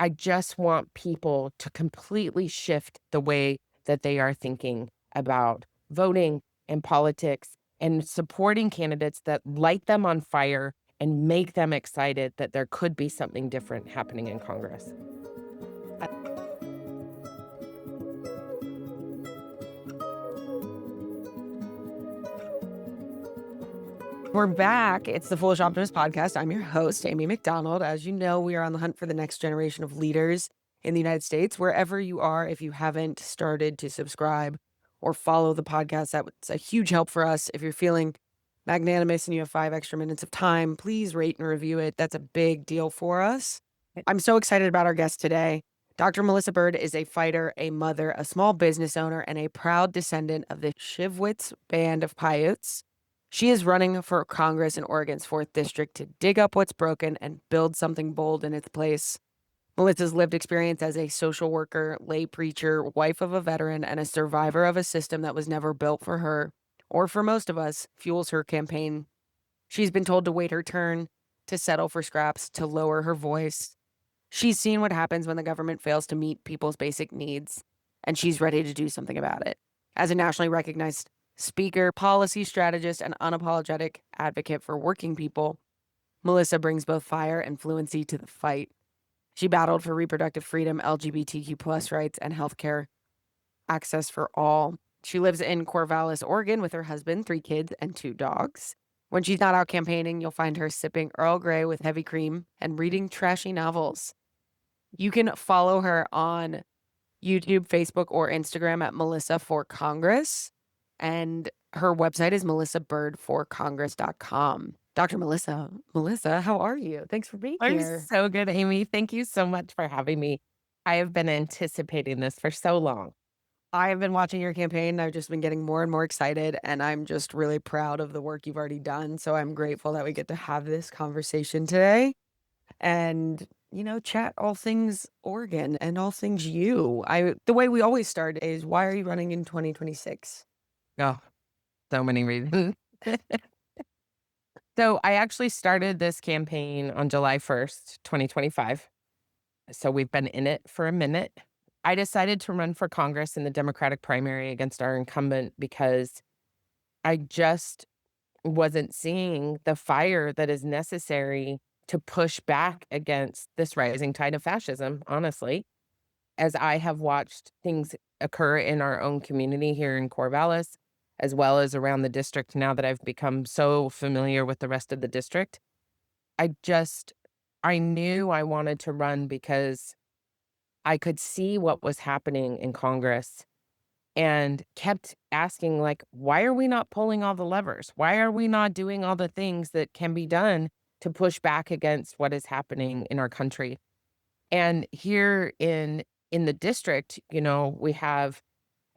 I just want people to completely shift the way that they are thinking about voting and politics and supporting candidates that light them on fire and make them excited that there could be something different happening in Congress. We're back. It's the Foolish Optimist podcast. I'm your host, Amy McDonald. As you know, we are on the hunt for the next generation of leaders in the United States. Wherever you are, if you haven't started to subscribe or follow the podcast, that's a huge help for us. If you're feeling magnanimous and you have 5 extra minutes of time, please rate and review it. That's a big deal for us. I'm so excited about our guest today. Dr. Melissa Bird is a fighter, a mother, a small business owner, and a proud descendant of the Shivwitz Band of Paiutes. She is running for Congress in Oregon's 4th District to dig up what's broken and build something bold in its place. Melissa's lived experience as a social worker, lay preacher, wife of a veteran, and a survivor of a system that was never built for her, or for most of us, fuels her campaign. She's been told to wait her turn, to settle for scraps, to lower her voice. She's seen what happens when the government fails to meet people's basic needs, and she's ready to do something about it. As a nationally recognized speaker, policy strategist, and unapologetic advocate for working people, Melissa brings both fire and fluency to the fight. She battled for reproductive freedom, LGBTQ plus rights, and healthcare access for all. She lives in Corvallis, Oregon with her husband, 3 kids, and 2 dogs. When she's not out campaigning, you'll find her sipping Earl Grey with heavy cream and reading trashy novels. You can follow her on YouTube, Facebook, or Instagram at Melissa for Congress. And her website is melissabirdforcongress.com. Dr. Melissa, how are you? Thanks for being I'm here. so good, Amy. Thank you so much for having me. I have been anticipating this for so long. I have been watching your campaign. I've just been getting more and more excited, and I'm just really proud of the work you've already done. So I'm grateful that we get to have this conversation today and, chat all things Oregon and all things you. The way we always start is, why are you running in 2026? Oh, so many reasons. So I actually started this campaign on July 1st, 2025. So we've been in it for a minute. I decided to run for Congress in the Democratic primary against our incumbent because I just wasn't seeing the fire that is necessary to push back against this rising tide of fascism, honestly, as I have watched things occur in our own community here in Corvallis, as well as around the district now that I've become so familiar with the rest of the district. I just I knew I wanted to run because I could see what was happening in Congress and kept asking, like, why are we not pulling all the levers? Why are we not doing all the things that can be done to push back against what is happening in our country? And here in the district, we have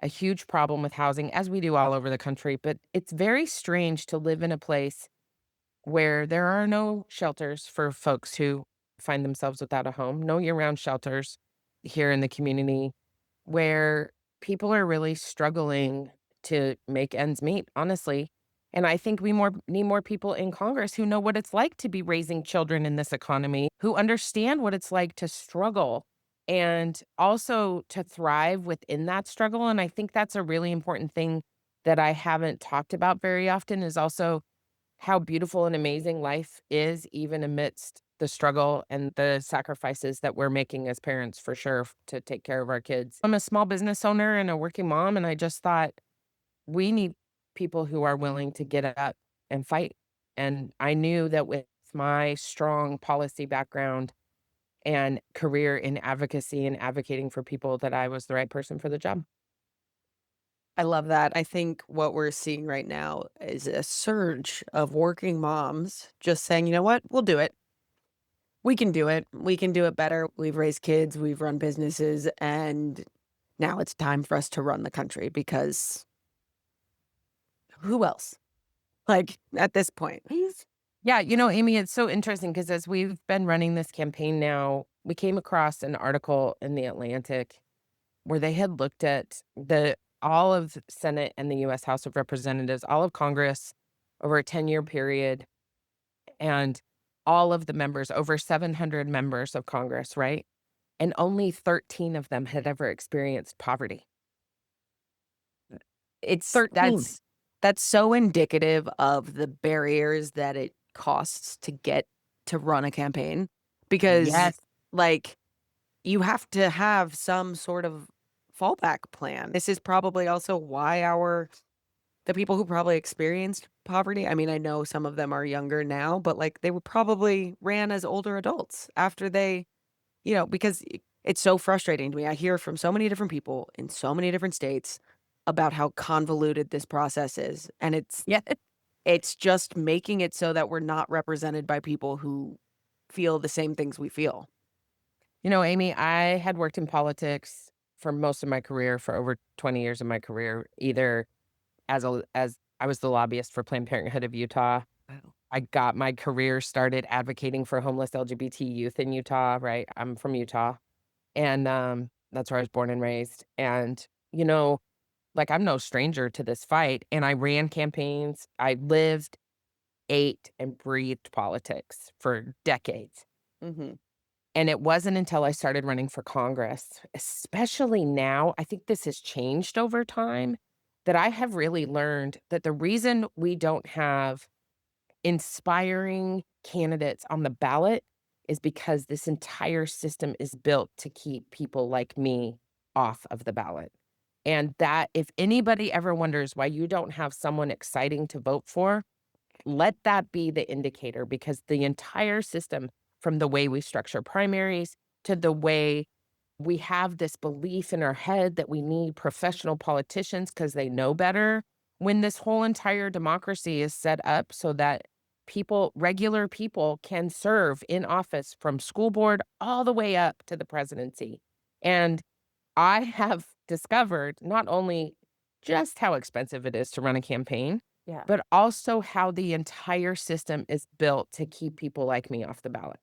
a huge problem with housing, as we do all over the country, but it's very strange to live in a place where there are no shelters for folks who find themselves without a home, no year-round shelters here in the community, where people are really struggling to make ends meet, honestly. And I think we need more people in Congress who know what it's like to be raising children in this economy, who understand what it's like to struggle and also to thrive within that struggle. And I think that's a really important thing that I haven't talked about very often is also how beautiful and amazing life is, even amidst the struggle and the sacrifices that we're making as parents, for sure, to take care of our kids. I'm a small business owner and a working mom, and I just thought we need people who are willing to get up and fight. And I knew that with my strong policy background and career in advocacy and advocating for people that I was the right person for the job. I love that. I think what we're seeing right now is a surge of working moms just saying, you know what, we'll do it. We can do it. We can do it better. We've raised kids, we've run businesses, and now it's time for us to run the country because who else? Like at this point. Yeah, Amy, it's so interesting because as we've been running this campaign now, we came across an article in The Atlantic where they had looked at the all of Senate and the US House of Representatives, all of Congress over a 10-year period, and all of the members, over 700 members of Congress, right? and only 13 of them had ever experienced poverty. It's 13. that's so indicative of the barriers that it costs to get to run a campaign because, Yes. like, you have to have some sort of fallback plan. This is probably also why the people who probably experienced poverty, I mean, I know some of them are younger now, but, like, they would probably ran as older adults after they because it's so frustrating to me. I hear from so many different people in so many different states about how convoluted this process is, and Yeah. it's just making it so that we're not represented by people who feel the same things we feel. Amy, I had worked in politics for most of my career, for over 20 years of my career, either as I was the lobbyist for Planned Parenthood of Utah. Wow. I got my career started advocating for homeless LGBT youth in Utah, right? I'm from Utah, and, that's where I was born and raised, and, like, I'm no stranger to this fight, and I ran campaigns. I lived, ate, and breathed politics for decades. Mhm. And it wasn't until I started running for Congress, especially now, I think this has changed over time, that I have really learned that the reason we don't have inspiring candidates on the ballot is because this entire system is built to keep people like me off of the ballot. And that if anybody ever wonders why you don't have someone exciting to vote for, let that be the indicator because the entire system, from the way we structure primaries to the way we have this belief in our head that we need professional politicians because they know better, when this whole entire democracy is set up so that regular people can serve in office from school board all the way up to the presidency. And I have discovered not only just how expensive it is to run a campaign, Yeah. but also how the entire system is built to keep people like me off the ballot.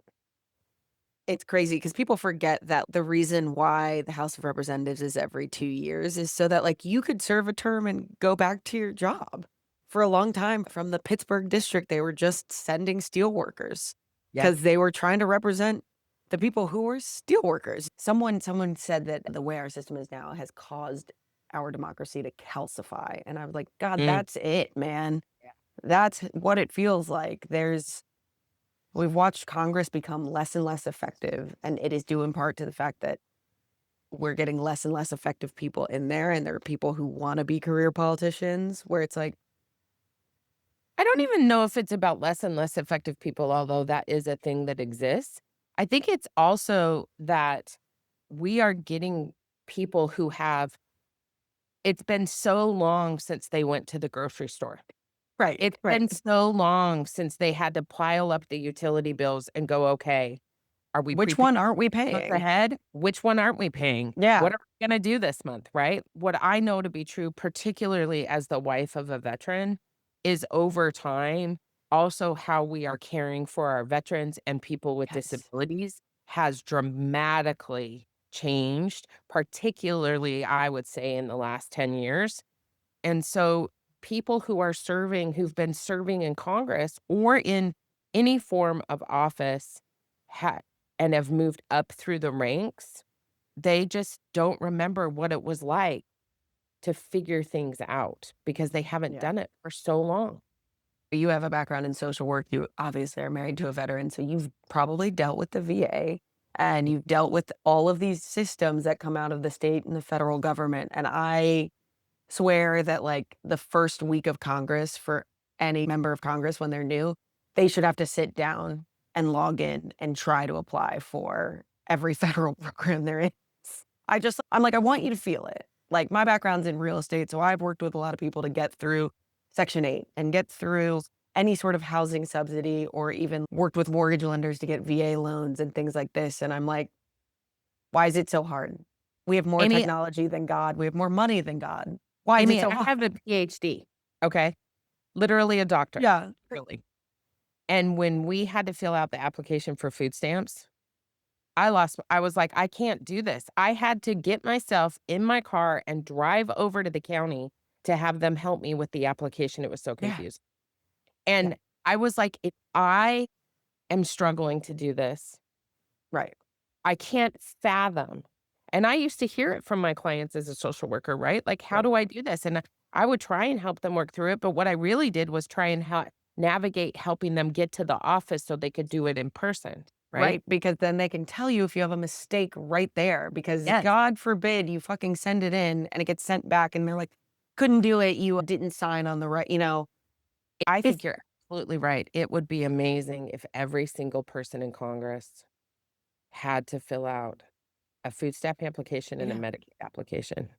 It's crazy because people forget that the reason why the House of Representatives is every 2 years is so that, like, you could serve a term and go back to your job. For a long time, from the Pittsburgh district, they were just sending steelworkers Yes. because they were trying to represent the people who were steelworkers. Someone said that the way our system is now has caused our democracy to calcify, and I was like, "God, Mm. that's it, man. That's what it feels like." We've watched Congress become less and less effective, and it is due in part to the fact that we're getting less and less effective people in there, and there are people who wanna be career politicians where it's like, I don't even know if it's about less and less effective people, although that is a thing that exists. I think it's also that we are getting people who have it's been so long since they went to the grocery store. right, It's right. been so long since they had to pile up the utility bills and go, "Okay, are we Which prepared one aren't we a month paying? ahead? Which one aren't we paying? Yeah. What are we gonna do this month?" Right? What I know to be true, particularly as the wife of a veteran, is over time, also how we are caring for our veterans and people with Yes. disabilities has dramatically changed, particularly, I would say, in the last 10 years. And so people who've been serving in Congress or in any form of office ha and have moved up through the ranks, they just don't remember what it was like to figure things out because they haven't Yeah. done it for so long. You have a background in social work, you obviously are married to a veteran, so you've probably dealt with the VA, and you've dealt with all of these systems that come out of the state and the federal government, and I swear that, like, the first week of Congress for any member of Congress when they're new, they should have to sit down and log in and try to apply for every federal program there is. I'm like, "I want you to feel it." Like, my background's in real estate, so I've worked with a lot of people to get through Section 8 and get through any sort of housing subsidy or even worked with mortgage lenders to get VA loans and things like this, and I'm like, "Why is it so hard? We have more Amy technology than God. We have more money than God. Why is it Amy, so I hard?" have a PhD, okay? Literally a doctor, Yeah. really. And when we had to fill out the application for food stamps, I was like, "I can't do this." I had to get myself in my car and drive over to the county to have them help me with the application, it was so Yeah. confusing. Yeah. And I was like, "If I am struggling to do this, Right. I can't fathom. And I used to hear it from my clients as a social worker, right? Like, how Right. do I do this? And I would try and help them work through it. But what I really did was try and navigate helping them get to the office so they could do it in person, right? Right, because then they can tell you if you have a mistake right there, because Yes. God forbid you fucking send it in and it gets sent back and they're like, "Couldn't do it, you didn't sign on the right," I It's think you're absolutely right. It would be amazing if every single person in Congress had to fill out a food stamp application and a yeah. Medicaid application.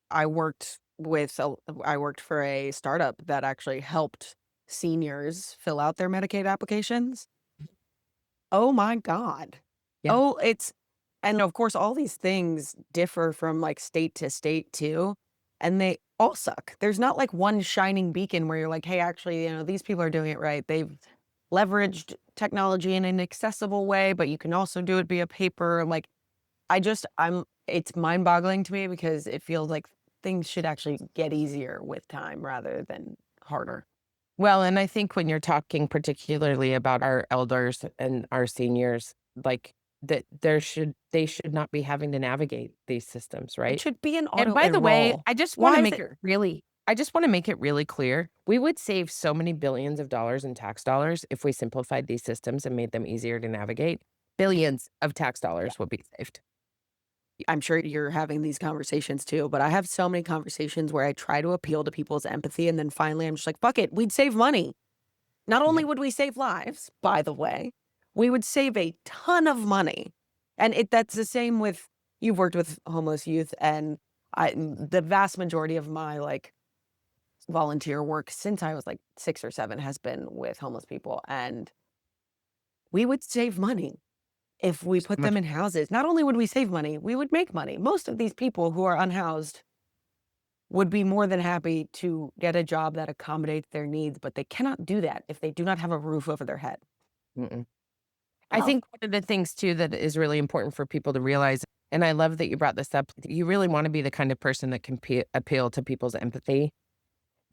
I worked for a startup that actually helped seniors fill out their Medicaid applications. Oh my god. Yeah. Oh, it's and of course, all these things differ from, like, state to state too, and they all suck. There's not, like, one shining beacon where you're like, "Hey, actually, these people are doing it right. They've leveraged technology in an accessible way, but you can also do it via paper." Like, I'm it's mind-boggling to me because it feels like things should actually get easier with time rather than harder. Well, and I think when you're talking particularly about our elders and our seniors, like that they should not be having to navigate these systems, It right? should be an And auto by the way, enroll. I just want to make it really clear. We would save so many billions of dollars in tax dollars if we simplified these systems and made them easier to navigate. Billions of tax Yeah. dollars would be saved. I'm sure you're having these conversations too, but I have so many conversations where I try to appeal to people's empathy, and then finally I'm just like, "Fuck it, we'd save money." Not only Yeah. would we save lives, by the way, we would save a ton of money. And that's the same with you've worked with homeless youth, and the vast majority of my, like, volunteer work since I was, like, 6 or 7 has been with homeless people, and we would save money if we So put them much. in houses. Not only would we save money, we would make money. Most of these people who are unhoused would be more than happy to get a job that accommodates their needs, but they cannot do that if they do not have a roof over their head. Mm-mm. I Oh, think one of the things too that is really important for people to realize, and I love that you brought this up, you really want to be the kind of person that can appeal to people's empathy.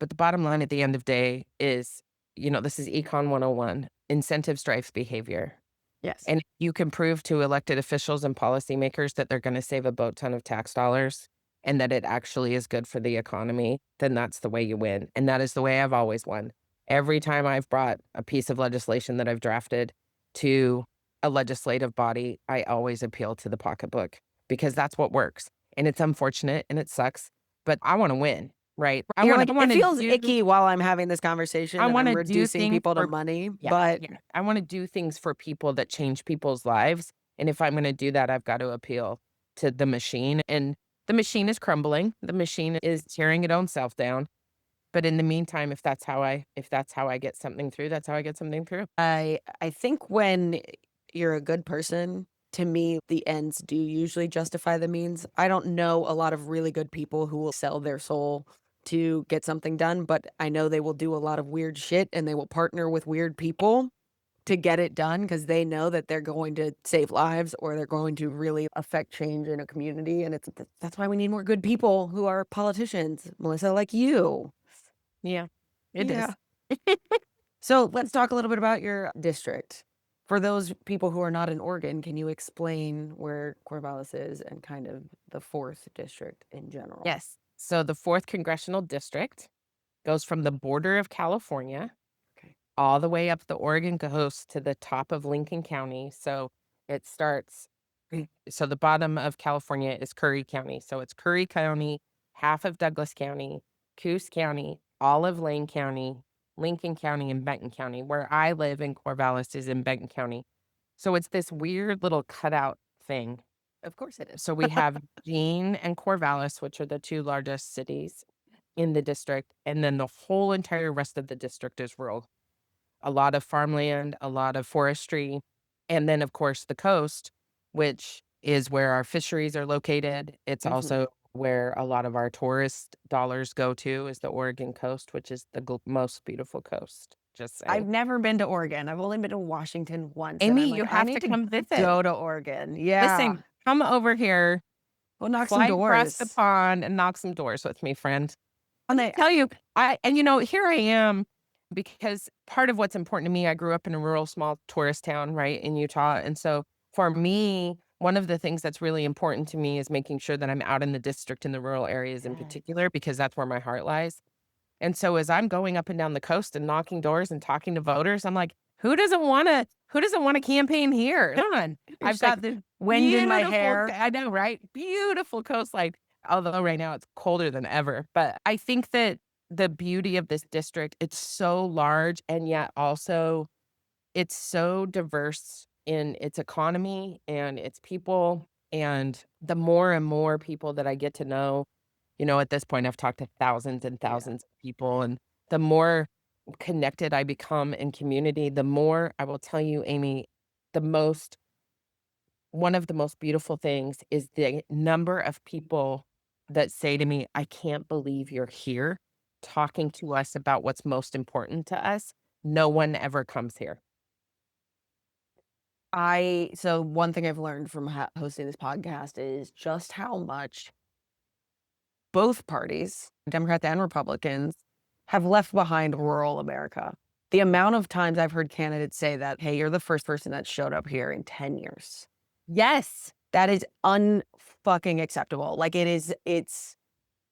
But the bottom line at the end of day is, this is Econ 101, incentive drives behavior. yes. And you can prove to elected officials and policymakers that they're going to save a boat ton of tax dollars and that it actually is good for the economy, then that's the way you win. And that is the way I've always won. Every time I've brought a piece of legislation that I've drafted to a legislative body, I always appeal to the pocketbook because that's what works. And it's unfortunate and it sucks, but I want to win, right? You're like, I "It want to feels do icky while I'm having this I conversation and I'm wanna do reducing things people to for money," yeah, but yeah. I wanna do things for people that change people's lives, and if I'm gonna do that, I've got to appeal to the machine, and the machine is crumbling, the machine is tearing its own self down, but in the meantime, if that's how I get something through, that's how I get something through. I think when you're a good person, to me, the ends do usually justify the means. I don't know a lot of really good people who will sell their soul to get something done, but I know they will do a lot of weird shit and they will partner with weird people to get it done because they know that they're going to save lives or they're going to really affect change in a community. And that's why we need more good people who are politicians, Melissa, like you. Yeah, it is. Yeah. So let's talk a little bit about your district. For those people who are not in Oregon, can you explain where Corvallis is and kind of the fourth district in general? Yes. So the 4th Congressional District goes from the border of California Okay. all the way up the Oregon coast to the top of Lincoln County, so it starts so the bottom of California is Curry County. So it's Curry County, half of Douglas County, Coos County, Olive Lane County, Lincoln County, and Benton County. Where I live in Corvallis is in Benton County. So it's this weird little cutout thing. Of course it is. So we have Jean and Corvallis, which are the 2 largest cities in the district, and then the whole entire rest of the district is rural. A lot of farmland, a lot of forestry, and then, of course, the coast, which is where our fisheries are located. It's Mhm. also where a lot of our tourist dollars go to is the Oregon coast, which is the most beautiful coast, just I've saying. never been to Oregon. I've only been to Washington once, and Amy, I'm you like, I have need to to come visit. go to Oregon. Yeah. Listen, come over here, We'll knock some fly across the doors. pond, and knock some doors with me, friend. Let And me they tell you, here I am because part of what's important to me, I grew up in a rural small tourist town, right, in Utah. And so for me, one of the things that's really important to me is making sure that I'm out in the district in the rural areas in Yes. particular, because that's where my heart lies. And so as I'm going up and down the coast and knocking doors and talking to voters, I'm like, who doesn't wanna campaign here? Come on. You're I've just like, got this wind in my beautiful hair. I know, right? Beautiful coastline, although right now it's colder than ever. But I think that the beauty of this district, it's so large and yet also it's so diverse in its economy and its people, and the more and more people that I get to know, at this point, I've talked to thousands and Yeah. thousands of people, and the more connected I become in community, the more I will tell you, Amy, the most one of the most beautiful things is the number of people that say to me, "I can't believe you're here talking to us about what's most important to us. No one ever comes here." So one thing I've learned from hosting this podcast is just how much both parties, Democrats and Republicans, have left behind rural America. The amount of times I've heard candidates say that, "Hey, you're the first person that showed up here in 10 years." Yes. That is unfucking acceptable. Like, it's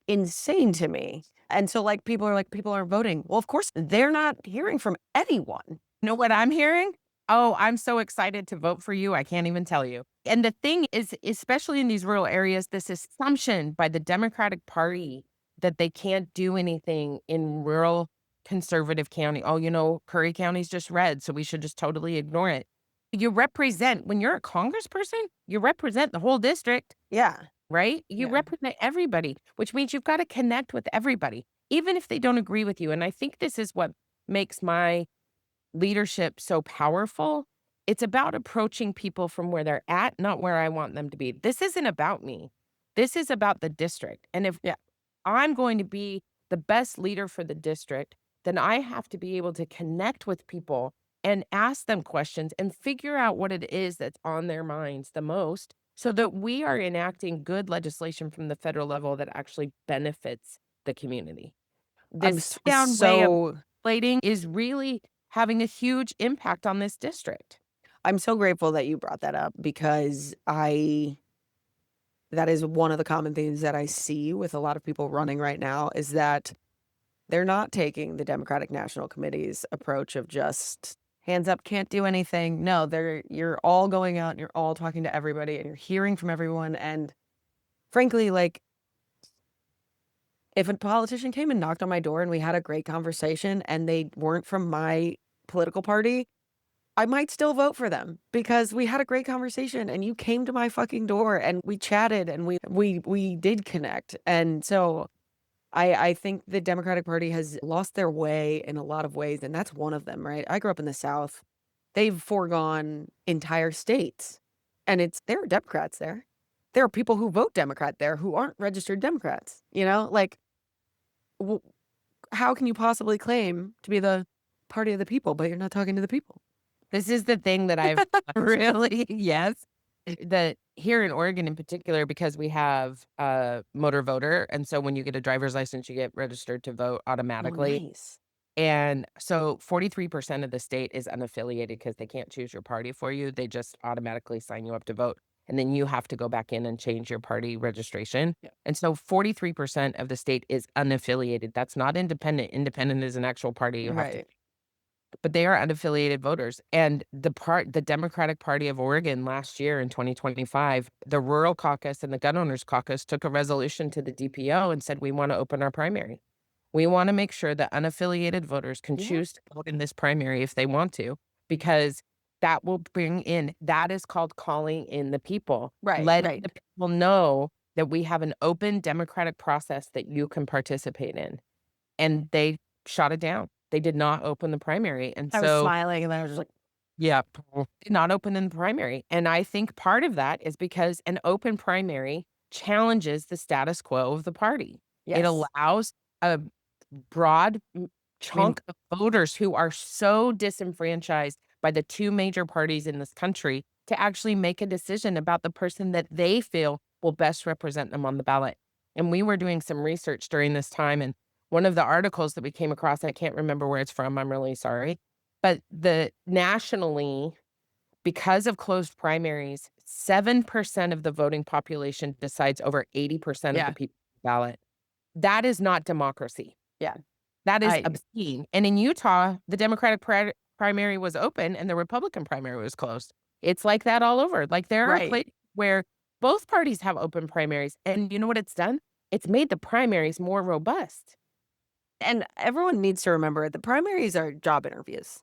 insane to me. And so, like, people are voting. Well, of course, they're not hearing from anyone. Know what I'm hearing? Oh, I'm so excited to vote for you, I can't even tell you. And the thing is, especially in these rural areas, this assumption by the Democratic Party that they can't do anything in rural conservative county. Oh, Curry County's just red, so we should just totally ignore it. When you're a congressperson, you represent the whole district, Yeah, right? You yeah. represent everybody, which means you've got to connect with everybody, even if they don't agree with you. And I think this is what makes my leadership so powerful. It's about approaching people from where they're at, not where I want them to be. This isn't about me. This is about the district. And if Yeah. I'm going to be the best leader for the district, then I have to be able to connect with people and ask them questions and figure out what it is that's on their minds the most so that we are enacting good legislation from the federal level that actually benefits the community. This top-down way of So legislating is really having a huge impact on this district. I'm so grateful that you brought that up because I that is one of the common themes that I see with a lot of people running right now is that they're not taking the Democratic National Committee's approach of just hands up, can't do anything. No, you're all going out and you're all talking to everybody and you're hearing from everyone. And frankly, like, if a politician came and knocked on my door and we had a great conversation and they weren't from my political party, I might still vote for them because we had a great conversation and you came to my fucking door and we chatted and we did connect. And so I think the Democratic Party has lost their way in a lot of ways, and that's one of them, right? I grew up in the South. They've foregone entire states, and there are Democrats there. There are people who vote Democrat there who aren't registered Democrats, you know? Like, w how can you possibly claim to be the party of the people, but you're not talking to the people? This is the thing that I've really yes, that here in Oregon in particular, because we have a motor voter, and so when you get a driver's license, you get registered to vote Oh, automatically. nice. And so 43% of the state is unaffiliated because they can't choose your party for you. They just automatically sign you up to vote. And then you have to go back in and change your party registration. Yeah. And so 43% of the state is unaffiliated. That's not independent. Independent is an actual party you have to, Right. but they are unaffiliated voters. And the Democratic Party of Oregon last year in 2025, the Rural Caucus and the Gun Owners Caucus took a resolution to the DPO and said, we want to open our primary. We wanna make sure that unaffiliated voters can Yeah. choose to vote in this primary if they want to, because that is called calling in the people, Right, letting right. the people know that we have an open democratic process that you can participate in, and they shot it down. They did not open the primary, and I was so smiling and then I was just like, yeah, did not open in the primary, and I think part of that is because an open primary challenges the status quo of the party. It "Yes." allows a broad I mean, chunk of voters who are so disenfranchised by the 2 major parties in this country to actually make a decision about the person that they feel will best represent them on the ballot. And we were doing some research during this time, and one of the articles that we came across, I can't remember where it's from, I'm really sorry, but the nationally Because of closed primaries, 7% of the voting population decides over 80% of the Yeah. people ballot. That is not democracy. Yeah. That is I obscene. And in Utah, the Democratic primary was open and the Republican primary was closed. It's like that all over. Like, there are Right. places where both parties have open primaries, and you know what it's done? It's made the primaries more robust. And everyone needs to remember the primaries are job interviews,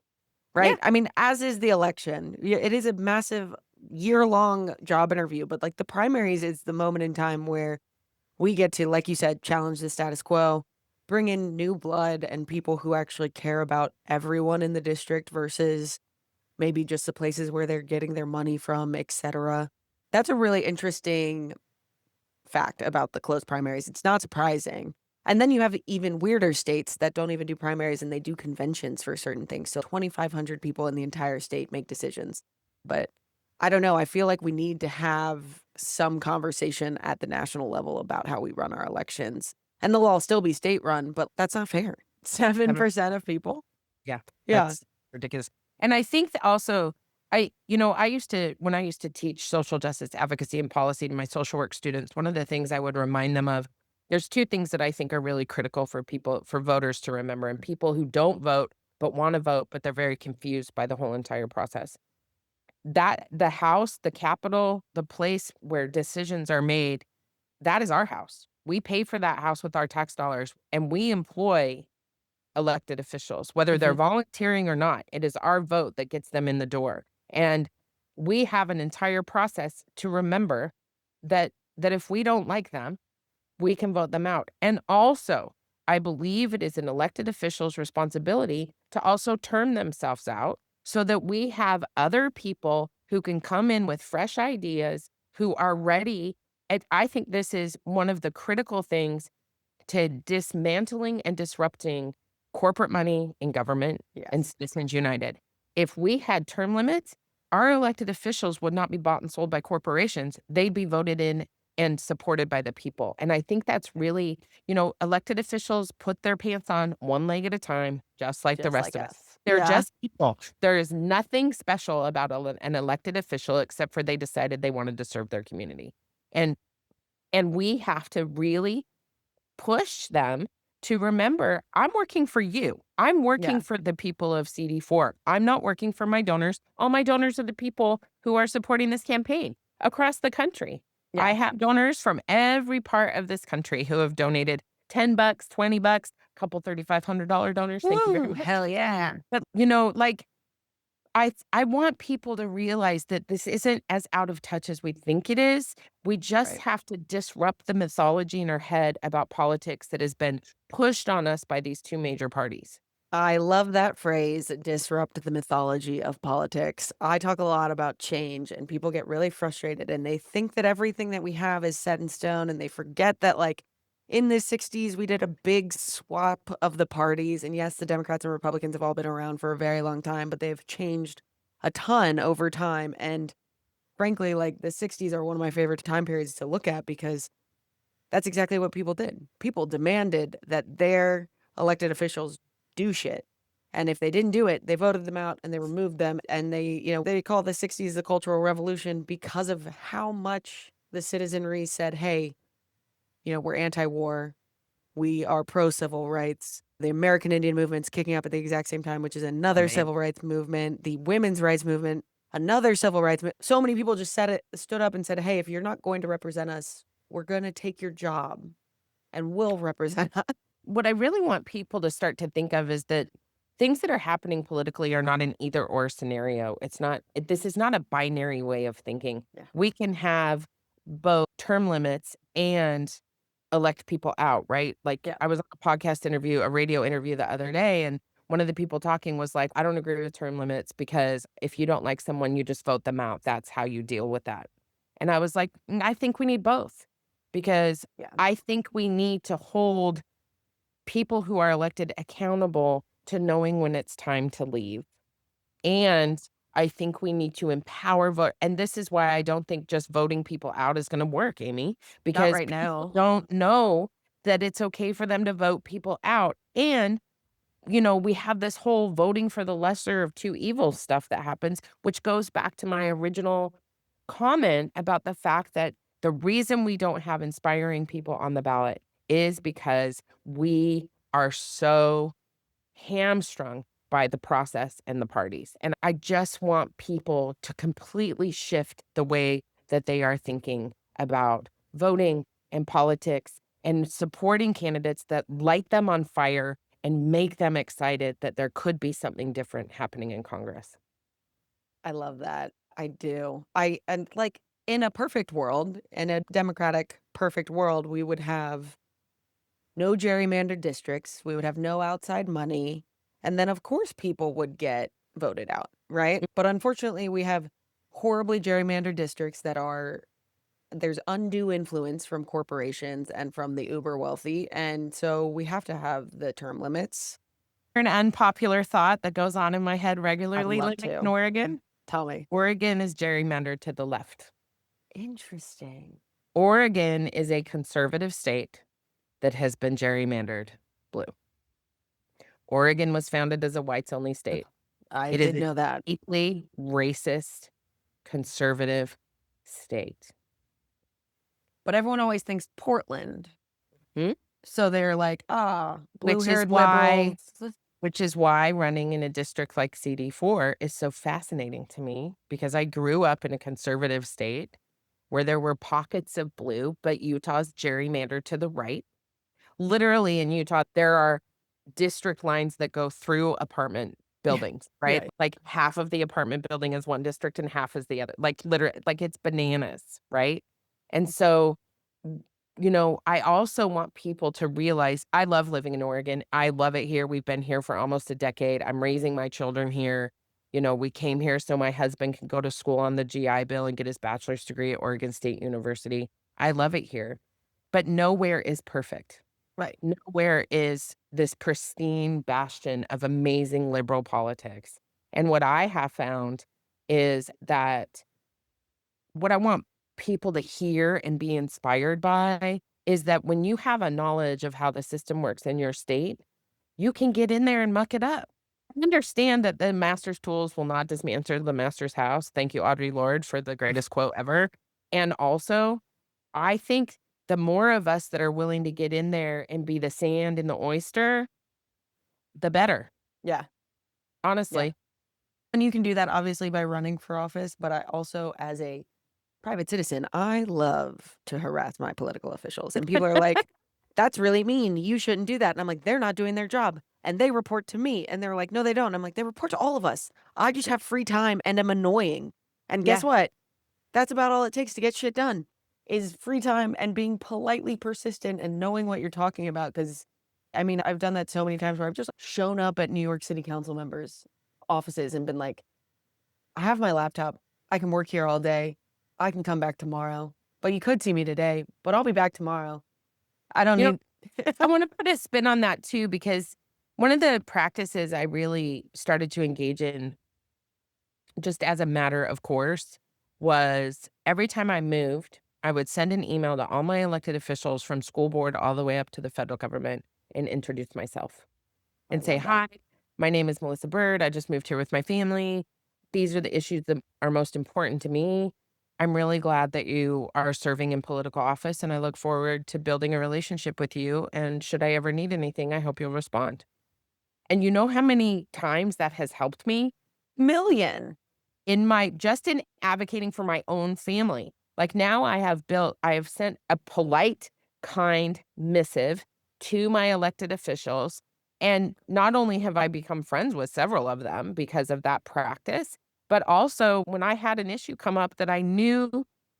Yeah, right? I mean, as is the election. It is a massive year-long job interview, but, like, the primaries is the moment in time where we get to, like you said, challenge the status quo, bring in new blood and people who actually care about everyone in the district versus maybe just the places where they're getting their money from, etcetera. That's a really interesting fact about the closed primaries. It's not surprising. And then you have even weirder states that don't even do primaries and they do conventions for certain things. So 2,500 people in the entire state make decisions. But I don't know. I feel like we need to have some conversation at the national level about how we run our elections. And they'll all still be state run, but that's not fair. 7% of people. yeah, Yeah. that's ridiculous. And I think that also, I used to when I used to teach social justice advocacy and policy to my social work students, one of the things I would remind them of, there's 2 things that I think are really critical for voters to remember, and people who don't vote but wanna vote, but they're very confused by the whole entire process. That the House, the Capitol, the place where decisions are made, that is our house. We pay for that house with our tax dollars, and we employ elected officials, whether they're Mhm. volunteering or not. It is our vote that gets them in the door. And we have an entire process to remember that if we don't like them, we can vote them out. And also, I believe it is an elected official's responsibility to also term themselves out so that we have other people who can come in with fresh ideas, who are ready. And I think this is one of the critical things to dismantling and disrupting corporate money in government and Yes. Citizens United. If we had term limits, our elected officials would not be bought and sold by corporations. They'd be voted in and supported by the people. And I think that's really, elected officials put their pants on one leg at a time, just like the Just rest like of us. us. They're Yeah. just people. There is nothing special about an elected official except for they decided they wanted to serve their community. And and we have to really push them to remember, I'm working for you. I'm working Yeah. for the people of CD4. I'm not working for my donors. All my donors are the people who are supporting this campaign across the country. I Yeah. have donors from every part of this country who have donated 10 bucks, 20 bucks, a couple $3,500 donors. Thank you very Woo, much. hell yeah. But, like, I want people to realize that this isn't as out of touch as we think it is. We just Right. have to disrupt the mythology in our head about politics that has been pushed on us by these 2 major parties. I love that phrase, disrupt the mythology of politics. I talk a lot about change, and people get really frustrated and they think that everything that we have is set in stone, and they forget that, like, in the 60s, we did a big swap of the parties. And yes, the Democrats and Republicans have all been around for a very long time, but they've changed a ton over time. And frankly, like, the 60s are one of my favorite time periods to look at because that's exactly what people did. People demanded that their elected officials do shit. And if they didn't do it, they voted them out and they removed them. And they call the 60s the Cultural Revolution because of how much the citizenry said, hey, we're anti war. We are pro civil rights. The American Indian movement's kicking up at the exact same time, which is another Amazing. civil rights movement. The women's rights movement, another civil rights. So many people just stood up and said, hey, if you're not going to represent us, we're going to take your job and will represent us. What I really want people to start to think of is that things that are happening politically are not an either or scenario. This is not a binary way of thinking. Yeah. We can have both term limits and elect people out, right? Like, Yeah. I was on a radio interview the other day, and one of the people talking was like, I don't agree with term limits because if you don't like someone, you just vote them out. That's how you deal with that. And I was like, I think we need both because Yeah. I think we need to hold people who are elected accountable to knowing when it's time to leave. And I think we need to empower vote. And this is why I don't think just voting people out is going to work, Amy, Not because right people now. don't know that it's okay for them to vote people out. And we have this whole voting for the lesser of two evils stuff that happens, which goes back to my original comment about the fact that the reason we don't have inspiring people on the ballot is because we are so hamstrung by the process and the parties. And I just want people to completely shift the way that they are thinking about voting and politics and supporting candidates that light them on fire and make them excited that there could be something different happening in Congress. I love that. I do. And like in a perfect world, in a democratic perfect world, we would have no gerrymandered districts, we would have no outside money, and then of course people would get voted out, right? But unfortunately, we have horribly gerrymandered districts that are there's undue influence from corporations and from the uber wealthy, and so we have to have the term limits. An unpopular thought that goes on in my head I'd regularly love living in to. Oregon. Tell me. Oregon is gerrymandered to the left. Interesting. Oregon is a conservative state that has been gerrymandered blue. Oregon was founded as a whites only state. I It is did a know that. deeply racist, conservative state. But everyone always thinks Portland. Hmm? So they're like, "Ah, Which is blue-haired why liberal." which is why running in a district like CD4 is so fascinating to me because I grew up in a conservative state where there were pockets of blue, but Utah's gerrymandered to the right. Literally in Utah, there are district lines that go through apartment Yeah. buildings, right? Yeah. Like half of the apartment building is one district and half is the other. Like literally, like it's bananas, right? And so, I also want people to realize I love living in Oregon. I love it here. We've been here for almost a decade. I'm raising my children here. We came here so my husband can go to school on the GI Bill and get his bachelor's degree at Oregon State University. I love it here, but nowhere is perfect. Right. Nowhere is this pristine bastion of amazing liberal politics. And what I have found is that what I want people to hear and be inspired by is that when you have a knowledge of how the system works in your state, you can get in there and muck it up. I understand that the master's tools will not dismantle the master's house. Thank you, Audre Lorde, for the greatest quote ever. And also, I think the more of us that are willing to get in there and be the sand in the oyster, the better, Yeah. Yeah. honestly. And you can do that obviously by running for office, but I also, as a private citizen, I love to harass my political officials. And people are like, that's really mean. You shouldn't do that. And I'm like, they're not doing their job. And they report to me. And they're like, no, they don't. I'm like, they report to all of us. I just have free time and am annoying. And guess Yeah. what? That's about all it takes to get shit done is free time and being politely persistent and knowing what you're talking about. Cause I mean, I've done that so many times where I've just shown up at New York City Council members' offices and been like, I have my laptop. I can work here all day. I can come back tomorrow. But you could see me today, but I'll be back tomorrow. I don't You know, need I wanna put a spin on that too because one of the practices I really started to engage in just as a matter of course was every time I moved, I would send an email to all my elected officials from school board all the way up to the federal government and introduce myself. I And say, love that. "Hi, my name is Melissa Bird. I just moved here with my family. These are the issues that are most important to me. I'm really glad that you are serving in political office, and I look forward to building a relationship with you. And should I ever need anything, I hope you'll respond." And you know how many times that has helped me? Million. In advocating for my own family. Like, now I have sent a polite, kind missive to my elected officials, and not only have I become friends with several of them because of that practice, but also when I had an issue come up that I knew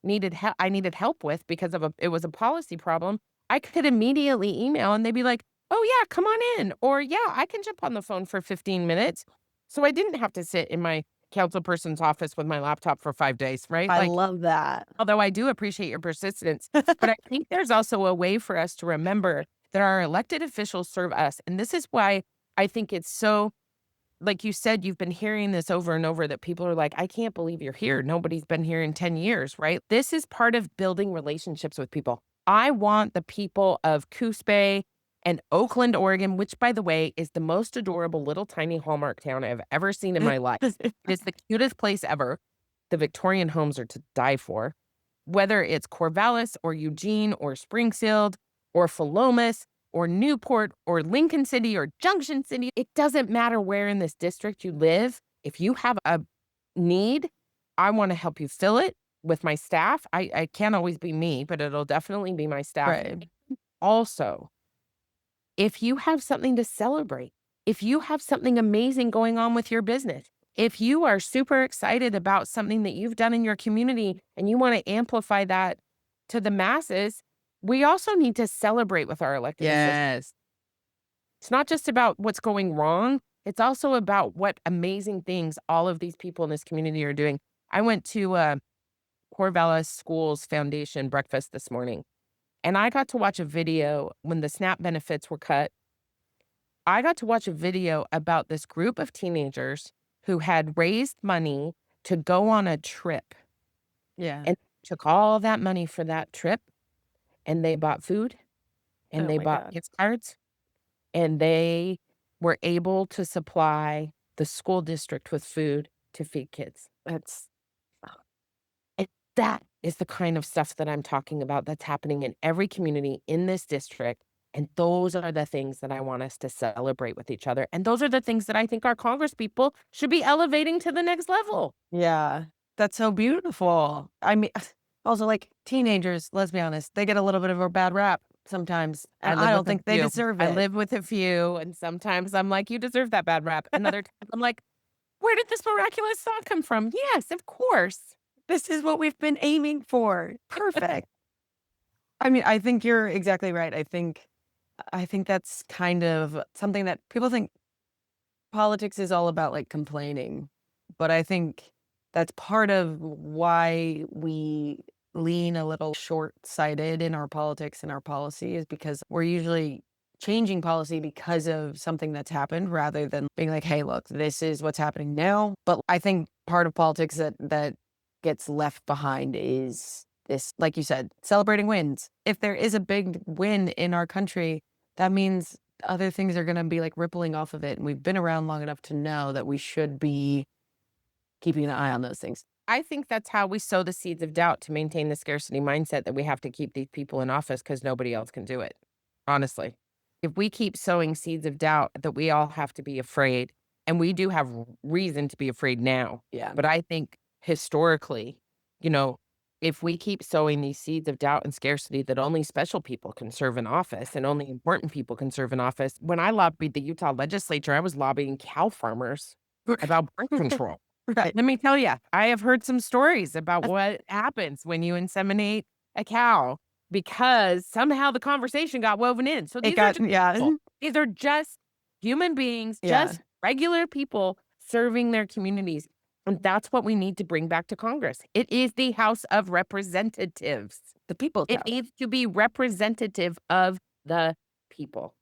I needed help with because it was a policy problem, I could immediately email and they'd be like, "Oh, yeah, come on in," or, "Yeah, I can jump on the phone for 15 minutes." So I didn't have to sit in my council person's office with my laptop for 5 days, right? I Like, love that. although I do appreciate your persistence, but I think there's also a way for us to remember that our elected officials serve us, and this is why I think it's so like you said, you've been hearing this over and over that people are like, "I can't believe you're here. Nobody's been here in 10 years," right? This is part of building relationships with people. I want the people of Coos Bay And Oakland, Oregon, which, by the way, is the most adorable little tiny Hallmark town I've ever seen in my life. It is the cutest place ever. The Victorian homes are to die for. Whether it's Corvallis or Eugene or Springfield or Philomath or Newport or Lincoln City or Junction City, it doesn't matter where in this district you live. If you have a need, I want to help you fill it with my staff. I can't always be me, but it'll definitely be my staff. Right. Also, if you have something to celebrate, if you have something amazing going on with your business, if you are super excited about something that you've done in your community and you want to amplify that to the masses, we also need to celebrate with our elected officials. Yes. It's not just about what's going wrong. It's also about what amazing things all of these people in this community are doing. I went to Corvallis Schools Foundation breakfast this morning, and I got to watch a video when the SNAP benefits were cut. I got to watch a video about this group of teenagers who had raised money to go on a trip Yeah. and took all that money for that trip, and they bought food and Oh they my bought God. gift cards, and they were able to supply the school district with food to feed kids. That's And that is the kind of stuff that I'm talking about that's happening in every community in this district. And those are the things that I want us to celebrate with each other. And those are the things that I think our Congress people should be elevating to the next level. yeah. That's so beautiful. I mean, also, like, teenagers, let's be honest, they get a little bit of a bad rap sometimes, I and live I with don't a think they few. deserve I it. live with a few, and sometimes I'm like, you deserve that bad rap. Another time I'm like, where did this miraculous thought come from? Yes, of course. This is what we've been aiming for. Perfect. I mean, I think you're exactly right. I think that's kind of something that people think politics is all about, like, complaining, but I think that's part of why we lean a little short-sighted in our politics and our policy is because we're usually changing policy because of something that's happened rather than being like, "Hey, look, this is what's happening now." But I think part of politics that gets left behind is this, like you said, celebrating wins. If there is a big win in our country, that means other things are gonna be, like, rippling off of it, and we've been around long enough to know that we should be keeping an eye on those things. I think that's how we sow the seeds of doubt to maintain the scarcity mindset that we have to keep these people in office because nobody else can do it, honestly. If we keep sowing seeds of doubt that we all have to be afraid, and we do have reason to be afraid now, Yeah. but I think historically, you know, if we keep sowing these seeds of doubt and scarcity that only special people can serve in office and only important people can serve in office. When I lobbied the Utah legislature, I was lobbying cow farmers about birth control. Right. Let me tell you, I have heard some stories about what happens when you inseminate a cow because somehow the conversation got woven in. So It these are got just yeah. people. These are just human beings, Yeah. just regular people serving their communities. And that's what we need to bring back to Congress. It is the House of Representatives. The people It count. needs to be representative of the people.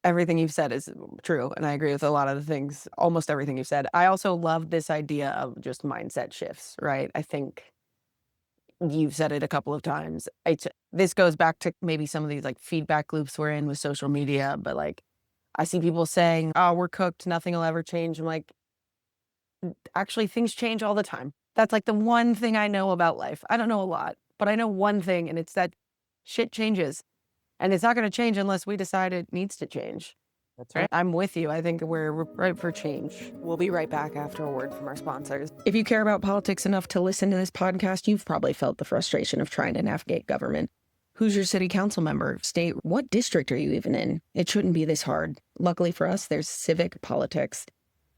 Everything you've said is true, and I agree with a lot of the things almost everything you've said. I also love this idea of just mindset shifts, right? I think you've said it a couple of times. This goes back to maybe some of these, like, feedback loops we're in with social media, but, like, I see people saying, "Oh, we're cooked, nothing will ever change." I'm like, actually, things change all the time. That's, like, the one thing I know about life. I don't know a lot, but I know one thing, and it's that shit changes, and it's not gonna change unless we decide it needs to change. That's And right. I'm with you. I think we're ripe for change. We'll be right back after a word from our sponsors. If you care about politics enough to listen to this podcast, you've probably felt the frustration of trying to navigate government. Who's your city council member? State, what district are you even in? It shouldn't be this hard. Luckily for us, there's Civic Politics,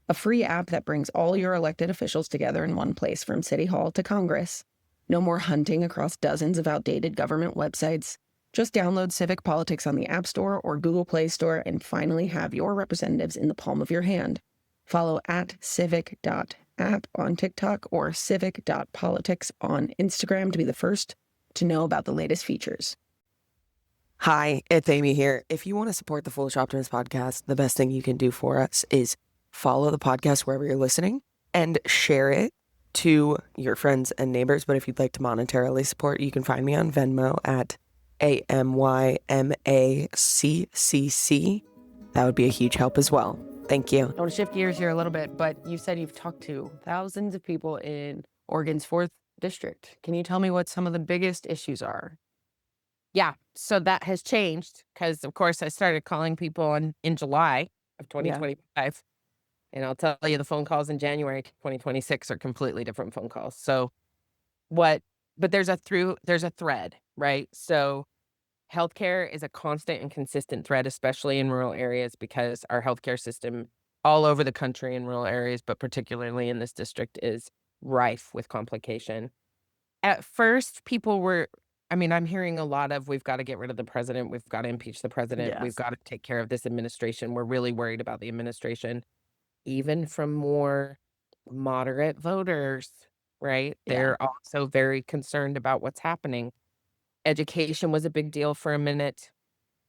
a free app that brings all your elected officials together in one place from City Hall to Congress. No more hunting across dozens of outdated government websites. Just download Civic Politics on the App Store or Google Play Store and finally have your representatives in the palm of your hand. Follow at civic.app on TikTok or civic.politics on Instagram to be the first to know about the latest features. Hi, it's Amy here. If you want to support the Foolish Optimist podcast, the best thing you can do for us is follow the podcast wherever you're listening and share it to your friends and neighbors. But if you'd like to monetarily support, you can find me on Venmo at AmyMaccc. That would be a huge help as well. Thank you. I want to shift gears here a little bit, but you said you've talked to thousands of people in Oregon's 4th district. Can you tell me what some of the biggest issues are? Yeah, so that has changed because, of course, I started calling people in July of Yeah. 2025, and I'll tell you the phone calls in January 2026 are completely different phone calls. So what but there's a thread, right? So healthcare is a constant and consistent threat, especially in rural areas, because our healthcare system all over the country in rural areas, but particularly in this district, is rife with complication. At first, people were I mean, I'm hearing a lot of, "We've gotta get rid of the president, we've gotta impeach the president, we've Yes. gotta take care of this administration, we're really worried about the administration," even from more moderate voters, right? Yeah. They're also very concerned about what's happening. Education was a big deal for a minute.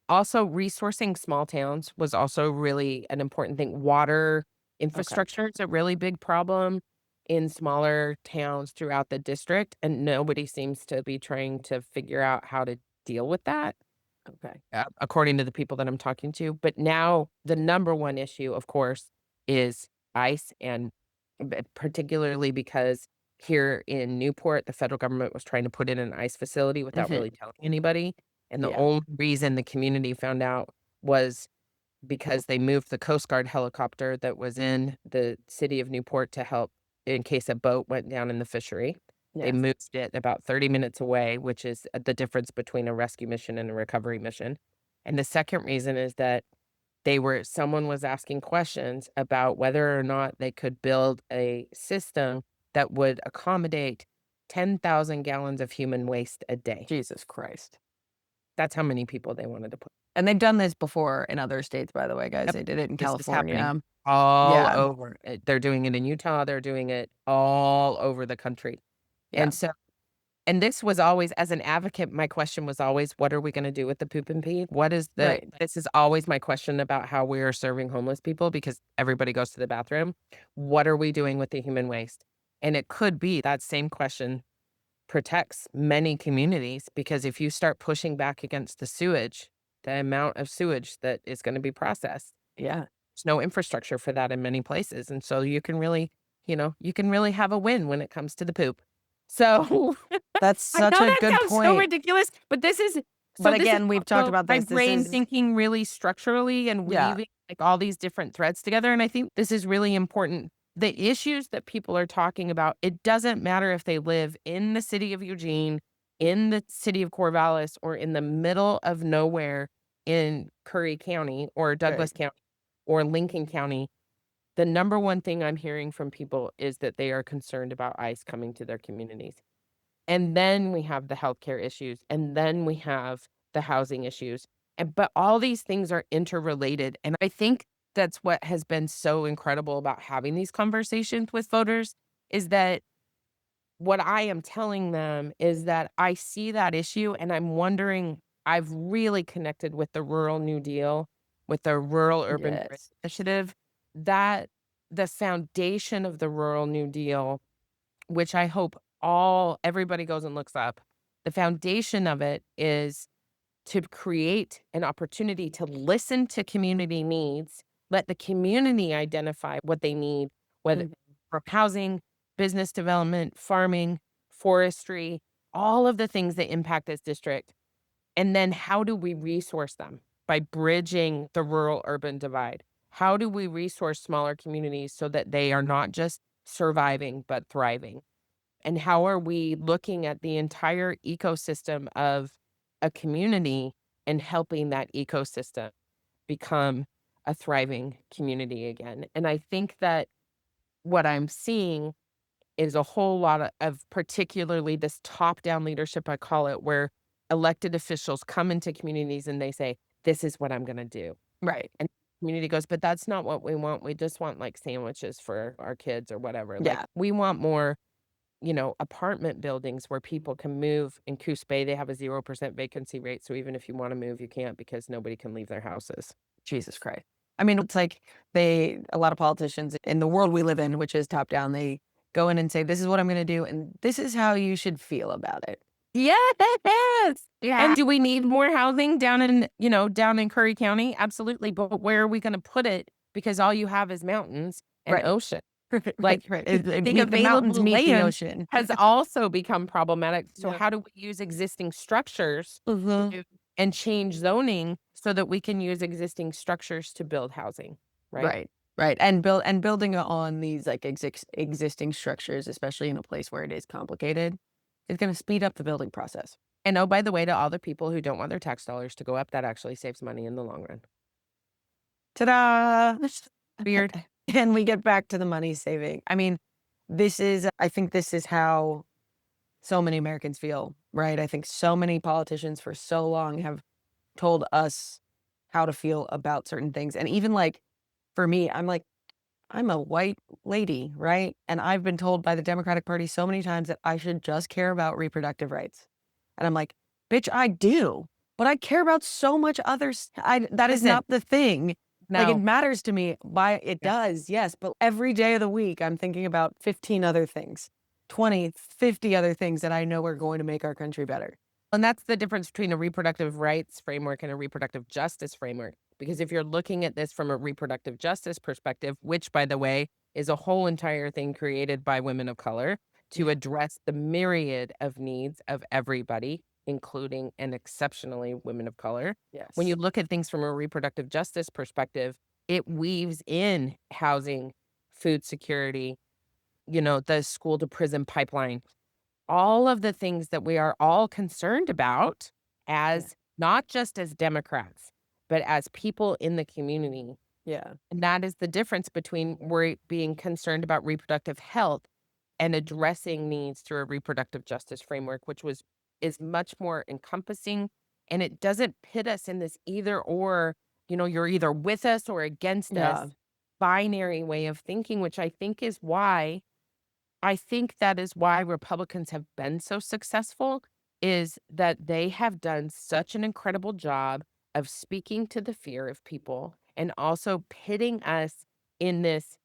Also, resourcing small towns was also really an important thing. Water Okay. infrastructure is a really big problem in smaller towns throughout the district, and nobody seems to be trying to figure out how to deal with that, Okay. according to the people that I'm talking to. But now the number one issue, of course, is ICE, and particularly because here in Newport, the federal government was trying to put in an ICE facility without Mhm. really telling anybody. And the Yeah. only reason the community found out was because they moved the Coast Guard helicopter that was in the city of Newport to help in case a boat went down in the fishery. They Yes. moved it about 30 minutes away, which is the difference between a rescue mission and a recovery mission. And the second reason is that someone was asking questions about whether or not they could build a system that would accommodate 10,000 gallons of human waste a day. Jesus Christ. That's how many people they wanted to put. And they've done this before in other states, by the way, guys. Yep, They did it in this is happening California. all Yeah. over. They're doing it in Utah, they're doing it all over the country. Yeah. And so and this was always, as an advocate, my question was always, "What are we gonna do with the poop and pee?" Right. This is always my question about how we are serving homeless people because everybody goes to the bathroom. What are we doing with the human waste? And it could be that same question protects many communities, because if you start pushing back against the sewage, the amount of sewage that is gonna be processed, Yeah. there's no infrastructure for that in many places, and so you can really, you can really have a win when it comes to the poop. So That's I know such a that good sounds so point. ridiculous, but But this is again, we've talked also about my this. This brain is thinking really structurally and yeah. weaving, like, all these different threads together, and I think this is really important. The issues that people are talking about, it doesn't matter if they live in the city of Eugene, in the city of Corvallis, or in the middle of nowhere in Curry County or Right. Douglas County or Lincoln County. The number one thing I'm hearing from people is that they are concerned about ICE coming to their communities. And then we have the healthcare issues, and then we have the housing issues. But all these things are interrelated, and I think that's what has been so incredible about having these conversations with voters, is that what I am telling them is that I see that issue, and I'm wondering, I've really connected with the Rural New Deal, with the Rural Urban Grid Yes. Initiative, that the foundation of the Rural New Deal, which I hope everybody goes and looks up. The foundation of it is to create an opportunity to listen to community needs, let the community identify what they need, whether Mhm. from housing, business development, farming, forestry, all of the things that impact this district. And then how do we resource them? By bridging the rural urban divide. How do we resource smaller communities so that they are not just surviving, but thriving? And how are we looking at the entire ecosystem of a community and helping that ecosystem become a thriving community again? And I think that what I'm seeing is a whole lot of particularly this top-down leadership, I call it, where elected officials come into communities and they say, "This is what I'm gonna do." Right. And the community goes, "But that's not what we want. We just want, like, sandwiches for our kids or whatever." Like, Yeah. we want more, apartment buildings where people can move. In Coos Bay, they have a 0% vacancy rate, so even if you wanna move, you can't because nobody can leave their houses. Jesus Christ. I mean, it's like a lot of politicians in the world we live in, which is top down, they go in and say, "This is what I'm gonna do, and this is how you should feel about it." Yes. Yeah. And do we need more housing down in Curry County? Absolutely. But where are we going to put it? Because all you have is mountains and Right. ocean. Right, Like right. It the meet the mountains available meet the land ocean. has also become problematic. So Yep. how do we use existing structures Mhm. and change zoning so that we can use existing structures to build housing, right? Right, right, and building on these, like, existing structures, especially in a place where it is complicated, is gonna speed up the building process. And oh, by the way, to all the people who don't want their tax dollars to go up, that actually saves money in the long run. Ta-da! Weird. And we get back to the money saving. I mean, I think this is how so many Americans feel, right? I think so many politicians for so long have told us how to feel about certain things, and even, like, for me, I'm a white lady, right? And I've been told by the Democratic Party so many times that I should just care about reproductive rights. And I'm like, bitch, I do, but I care about so much others. That is Listen, not the thing. Like, it no. matters to me. It Yeah. does, yes. But every day of the week, I'm thinking about 15 other things, 20, 50 other things that I know are going to make our country better. And that's the difference between a reproductive rights framework and a reproductive justice framework. Because if you're looking at this from a reproductive justice perspective, which, by the way, is a whole entire thing created by women of color to Yeah. address the myriad of needs of everybody, including and exceptionally women of color. When you Yes. look at things from a reproductive justice perspective, it weaves in housing, food security, the school to prison pipeline, all of the things that we are all concerned about Yeah. as not just as Democrats, but as people in the community. Yeah. And that is the difference between being concerned about reproductive health and addressing needs through a reproductive justice framework, which is much more encompassing, and it doesn't pit us in this either or, you're either with us or against Yeah. us binary way of thinking, which I think that is why Republicans have been so successful, is that they have done such an incredible job of speaking to the fear of people and also pitting us in this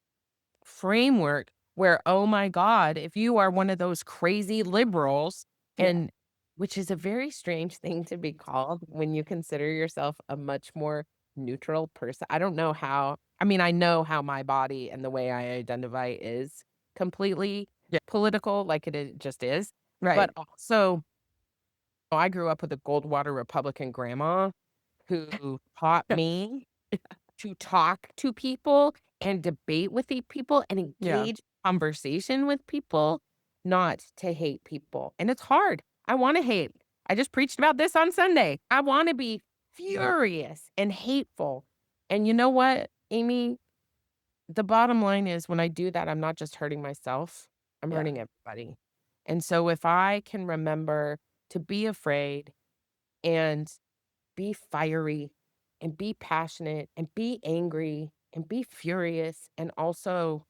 framework where, oh my God, if you are one of those crazy liberals, Yeah. and which is a very strange thing to be called when you consider yourself a much more neutral person. I don't know how, I mean, I know how my body and the way I identify is completely Yeah. political, like just is. But Right. also, I grew up with a Goldwater Republican grandma who taught me to talk to people and debate with people and Yeah. engage conversation with people, not to hate people. And it's hard. I want to hate. I just preached about this on Sunday. I want to be furious and hateful. And you know what, Amy? The bottom line is when I do that, I'm not just hurting myself, I'm Yeah. hurting everybody. And so if I can remember to be afraid and be fiery and be passionate and be angry and be furious and also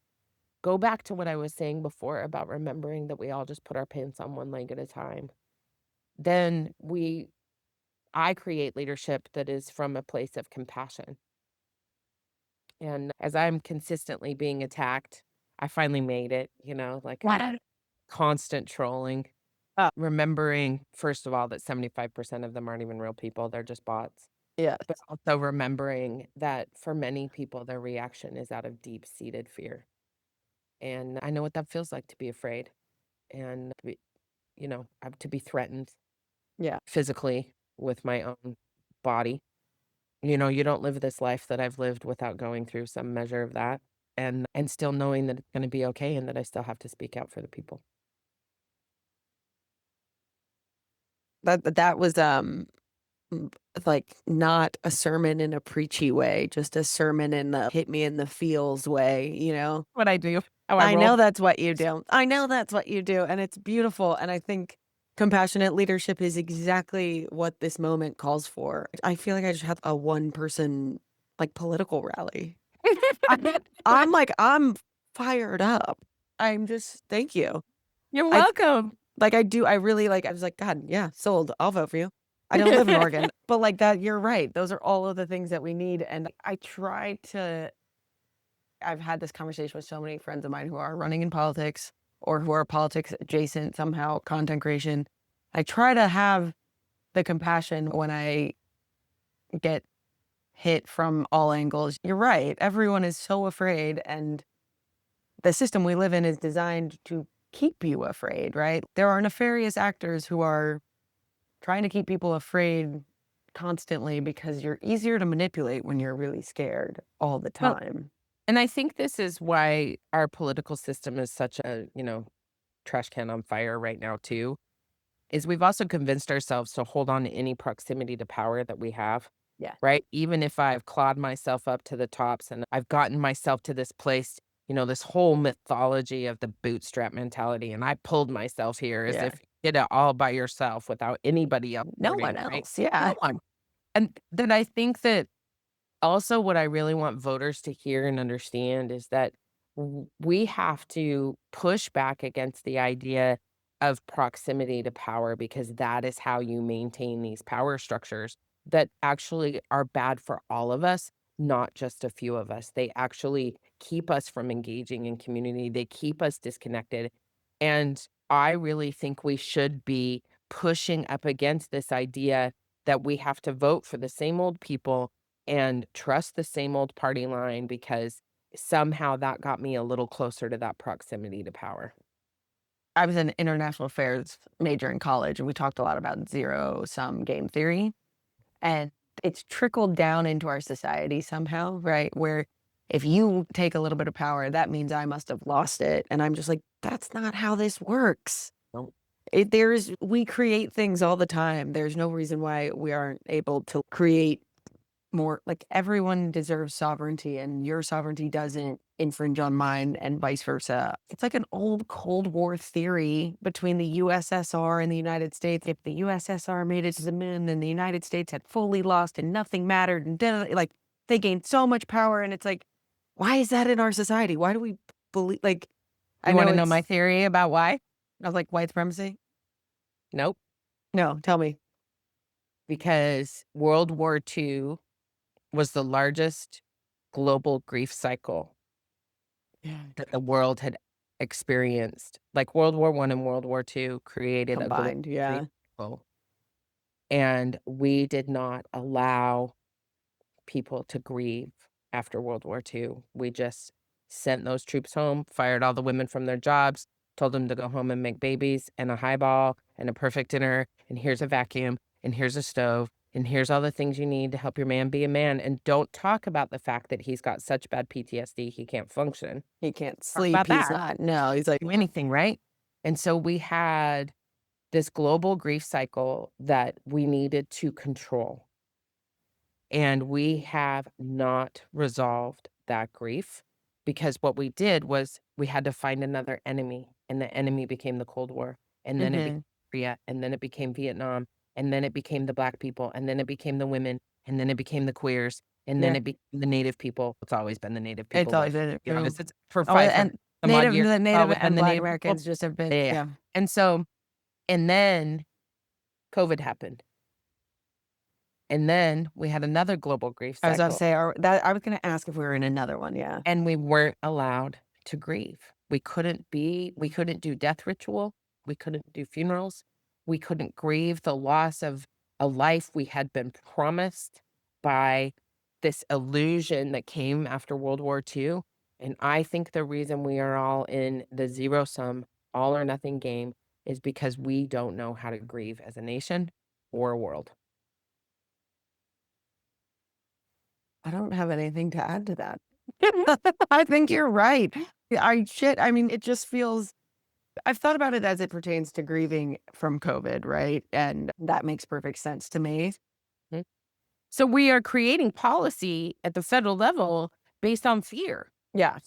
go back to what I was saying before about remembering that we all just put our pants on one leg at a time. Then I create leadership that is from a place of compassion. And as I'm consistently being attacked, I finally made it, like What? constant trolling, Oh, remembering, first of all, that 75% of them aren't even real people, they're just bots. yes. But also remembering that for many people, their reaction is out of deep-seated fear, and I know what that feels like to be afraid and to be threatened Yeah. physically with my own body. You don't live this life that I've lived without going through some measure of that and still knowing that it's gonna be okay and that I still have to speak out for the people. That was, like, not a sermon in a preachy way, just a sermon in the hit me in the feels way, you know? What I do, how I I roll. know that's what you do. I know that's what you do, and it's beautiful, and I think compassionate leadership is exactly what this moment calls for. I feel like I just had a one-person, like, political rally. I I'm fired up. I'm just thank you. You're I welcome. I really, like I was like, "God, yeah, sold. I'll vote for you." I don't live in Oregon, but, like, that you're right. Those are all of the things that we need, and I try to I've had this conversation with so many friends of mine who are running in politics or who are politics adjacent somehow, content creation, I try to have the compassion when I get hit from all angles. You're right. Everyone is so afraid, and the system we live in is designed to keep you afraid, right? There are nefarious actors who are trying to keep people afraid constantly because you're easier to manipulate when you're really scared all the Well, time. and I think this is why our political system is such a, trash can on fire right now too, is we've also convinced ourselves to hold on to any proximity to power that we have, Yeah. right? Even if I've clawed myself up to the tops and I've gotten myself to this place, this whole mythology of the bootstrap mentality, and I pulled myself here as Yeah. if you did it all by yourself without anybody else No one supporting, right? else. Yeah. No one. And then I think that also, what I really want voters to hear and understand is that we have to push back against the idea of proximity to power because that is how you maintain these power structures that actually are bad for all of us, not just a few of us. They actually keep us from engaging in community, they keep us disconnected. And I really think we should be pushing up against this idea that we have to vote for the same old people and trust the same old party line because somehow that got me a little closer to that proximity to power. I was an international affairs major in college, and we talked a lot about zero sum game theory. And it's trickled down into our society somehow, right? Where if you take a little bit of power, that means I must have lost it. And I'm just like, that's not how this works. No. We create things all the time. There's no reason why we aren't able to create more. Like, everyone deserves sovereignty, and your sovereignty doesn't infringe on mine, and vice versa. It's like an old Cold War theory between the USSR and the United States. If the USSR made it to the moon, then the United States had fully lost and nothing mattered, and like, they gained so much power, and it's like, why is that in our society? Why do we believe, like, I You know wanna know my it's theory about why? I was like, white supremacy? Nope. No, tell me. Because World War II was the largest global grief cycle Yeah. that the world had experienced. Like, World War I and World War II created a global Combined, grief yeah. cycle, and we did not allow people to grieve after World War II. We just sent those troops home, fired all the women from their jobs, told them to go home and make babies and a highball and a perfect dinner, and here's a vacuum, and here's a stove, and here's all the things you need to help your man be a man, and don't talk about the fact that he's got such bad PTSD, he can't function. He can't Talk sleep, about he's that. not no, he's like Do anything, right? And so we had this global grief cycle that we needed to control. And we have not resolved that grief because what we did was we had to find another enemy, and the enemy became the Cold War, and then it became mhm. Korea, and then it became Vietnam, and then it became the Black people, and then it became the women, and then it became the queers, and then Yeah. it became the Native people. It's always been the Native It's people, always let's been be true. honest. It's for Oh, 500 and some odd years, the it's Native always been and the Black Native people. Americans just have been Yeah, yeah. yeah. And so and then COVID happened, and then we had another global grief I was about to cycle. say, I was gonna ask if we were in another one, yeah. And we weren't allowed to grieve. We couldn't do death ritual, we couldn't do funerals, we couldn't grieve the loss of a life we had been promised by this illusion that came after World War II, and I think the reason we are all in the zero sum, all or nothing game is because we don't know how to grieve as a nation or a world. I don't have anything to add to that. I think you're right. Yeah, I mean, it just feels I've thought about it as it pertains to grieving from COVID, right? And that makes perfect sense to me. Mm. So we are creating policy at the federal level based on fear. Yeah,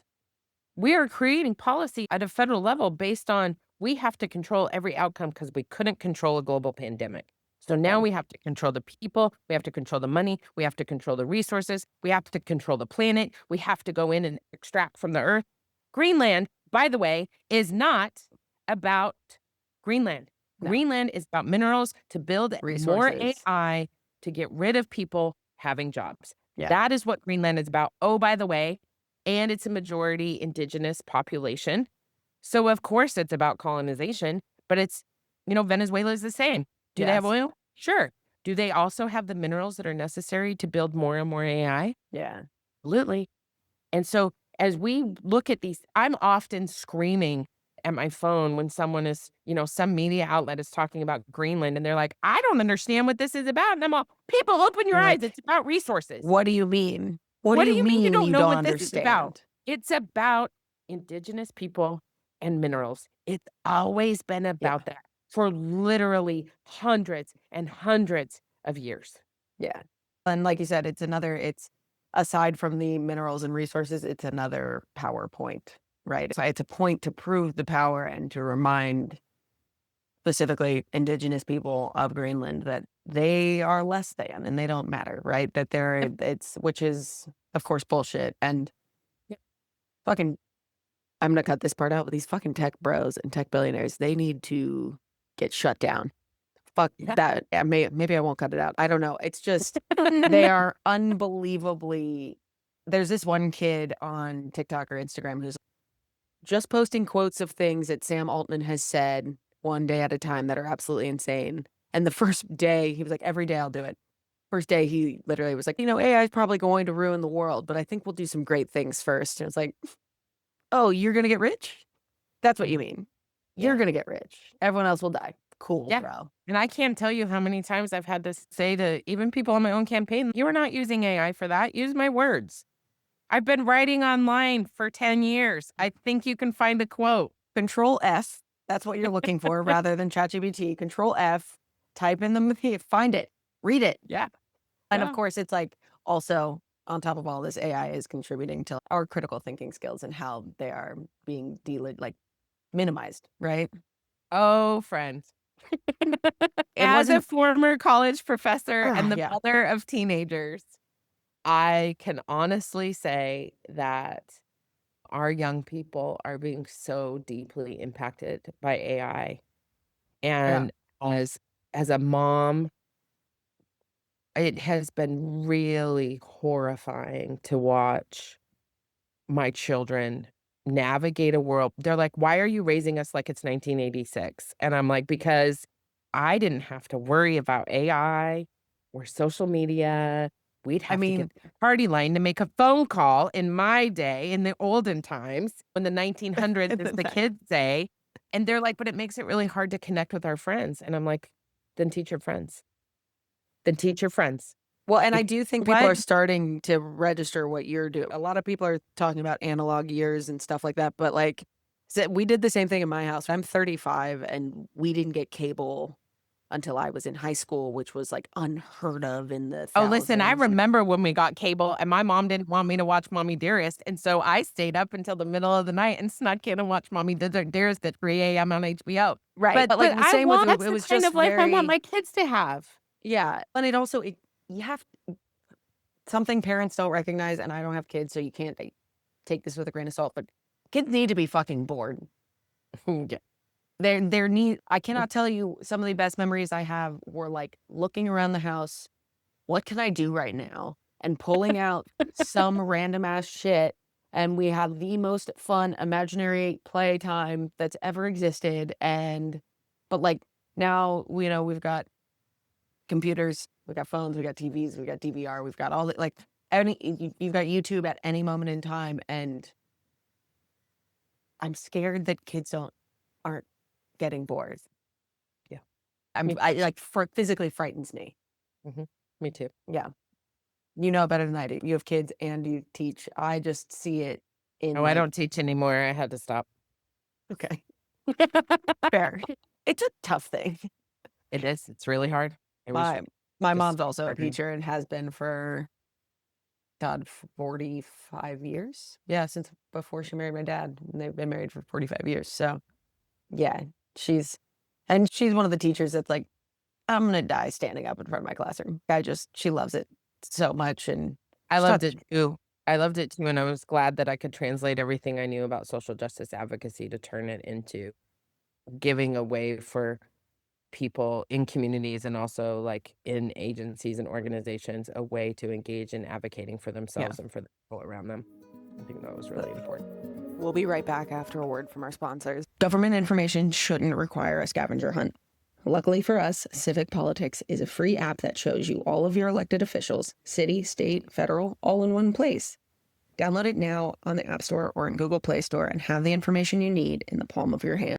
We are creating policy at a federal level based on we have to control every outcome because we couldn't control a global pandemic. So now yeah, we have to control the people, we have to control the money, we have to control the resources, we have to control the planet, we have to go in and extract from the earth. Greenland, by the way, is not about Greenland. no, Greenland is about minerals to build more resources. AI to get rid of people having jobs. Yeah. That is what Greenland is about. Oh, by the way, and it's a majority indigenous population. So of course it's about colonization, but it's Venezuela is the same. Do they have Yes. oil? Sure. Do they also have the minerals that are necessary to build more and more AI? Yeah. Absolutely. And so as we look at these, I'm often screaming at my phone when someone is, some media outlet is talking about Greenland and they're like, I don't understand what this is about. And I'm all, people, open your You're eyes. like, It's about resources. what do you mean? What do What do you you mean you mean don't you know don't what this is about? understand? It's about indigenous people and minerals. It's always been Yeah. about that for literally hundreds and hundreds of years. Yeah. And like you said, it's aside from the minerals and resources, it's another power point, right? So it's a point to prove the power and to remind specifically indigenous people of Greenland that they are less than and they don't matter, right? That Yep, which is of course bullshit. And yep, fucking, I'm gonna cut this part out, but these fucking tech bros and tech billionaires, they need to get shut down. Fuck yeah. that. Maybe I won't cut it out. I don't know. It's just No, they no. are unbelievably. There's this one kid on TikTok or Instagram who's just posting quotes of things that Sam Altman has said one day at a time that are absolutely insane. And the first day, he was like, every day I'll do it. First day, he literally was like, AI is probably going to ruin the world, but I think we'll do some great things first. And it's like, oh, you're going to get rich? That's what you Mhm. mean. You're Yeah, going to get rich. Everyone else will die. Cool, yeah. bro. And I can't tell you how many times I've had to say to even people on my own campaign, "You are not using AI for that. Use my words. I've been writing online for 10 years. I think you can find a quote." Control F, that's what you're looking for rather than ChatGPT. Control F, type in the find it, read it. Yeah, And of yeah. course, it's like also on top of all this, AI is contributing to our critical thinking skills and how they are being minimized, right? Oh, friends. It As a wasn't former college professor and the yeah. mother of teenagers, I can honestly say that our young people are being so deeply impacted by AI. Yeah. And as a mom, it has been really horrifying to watch my children navigate a world. They're like, "Why are you raising us like it's 1986?" And I'm like, "Because I didn't have to worry about AI or social media. We'd I have to mean, get the party line to make a phone call in my day, in the olden times, when the 1900s, and as then the kids say." And they're like, "But it makes it really hard to connect with our friends." And I'm like, "Then teach your friends. Then teach your friends." well, and I Because do think people what? are starting to register what you're doing. A lot of people are talking about analog years and stuff like that, but we did the same thing in my house. I'm 35 and we didn't get cable until I was in high school, which was like unheard of in the Oh, listen, I thousands. remember when we got cable and my mom didn't want me to watch Mommy Dearest, and so I stayed up until the middle of the night and snuck in and watched Dearest at 3 a.m. on HBO. Right. But But but like the I same with that's it the was kind just of life I want very, my kids to have. yeah. And it also, you have something parents don't recognize, and I don't have kids, so you can't take this with a grain of salt, but kids need to be fucking bored. Yeah. I cannot tell you some of the best memories I have were like looking around the house. What can I do right now? And pulling out some random ass shit. And we had the most fun imaginary playtime that's ever existed. But like now, we've got computers, we've got phones, we've got TVs, we've got DVR, we've got all the you've got YouTube at any moment in time. And I'm scared that kids aren't getting bored. Yeah. Me too. Physically frightens me. Mhm. Me too. Yeah. You know better than I do. You have kids and you teach. I just see it in Oh, I don't teach anymore. I had to stop. okay, fair. It's a tough thing. It is. It's really hard. I wish My we could my just mom's stop also a charging. teacher and has been for God 45 years. Yeah, since before she married my dad. And they've been married for 45 years. So yeah, she's she's one of the teachers that's like, I'm gonna die standing up in front of my classroom. She loves it so much and I she loved taught it too. I loved it too, and I was glad that I could translate everything I knew about social justice advocacy to turn it into giving a way for people in communities and also, like, in agencies and organizations, a way to engage in advocating for yeah. themselves and for the people around them. I think that was really important. We'll be right back after a word from our sponsors. Government information shouldn't require a scavenger hunt. Luckily for us, Civic Politics is a free app that shows you all of your elected officials, city, state, federal, all in one place. Download it now on the App Store or in Google Play Store and have the information you need in the palm of your hand.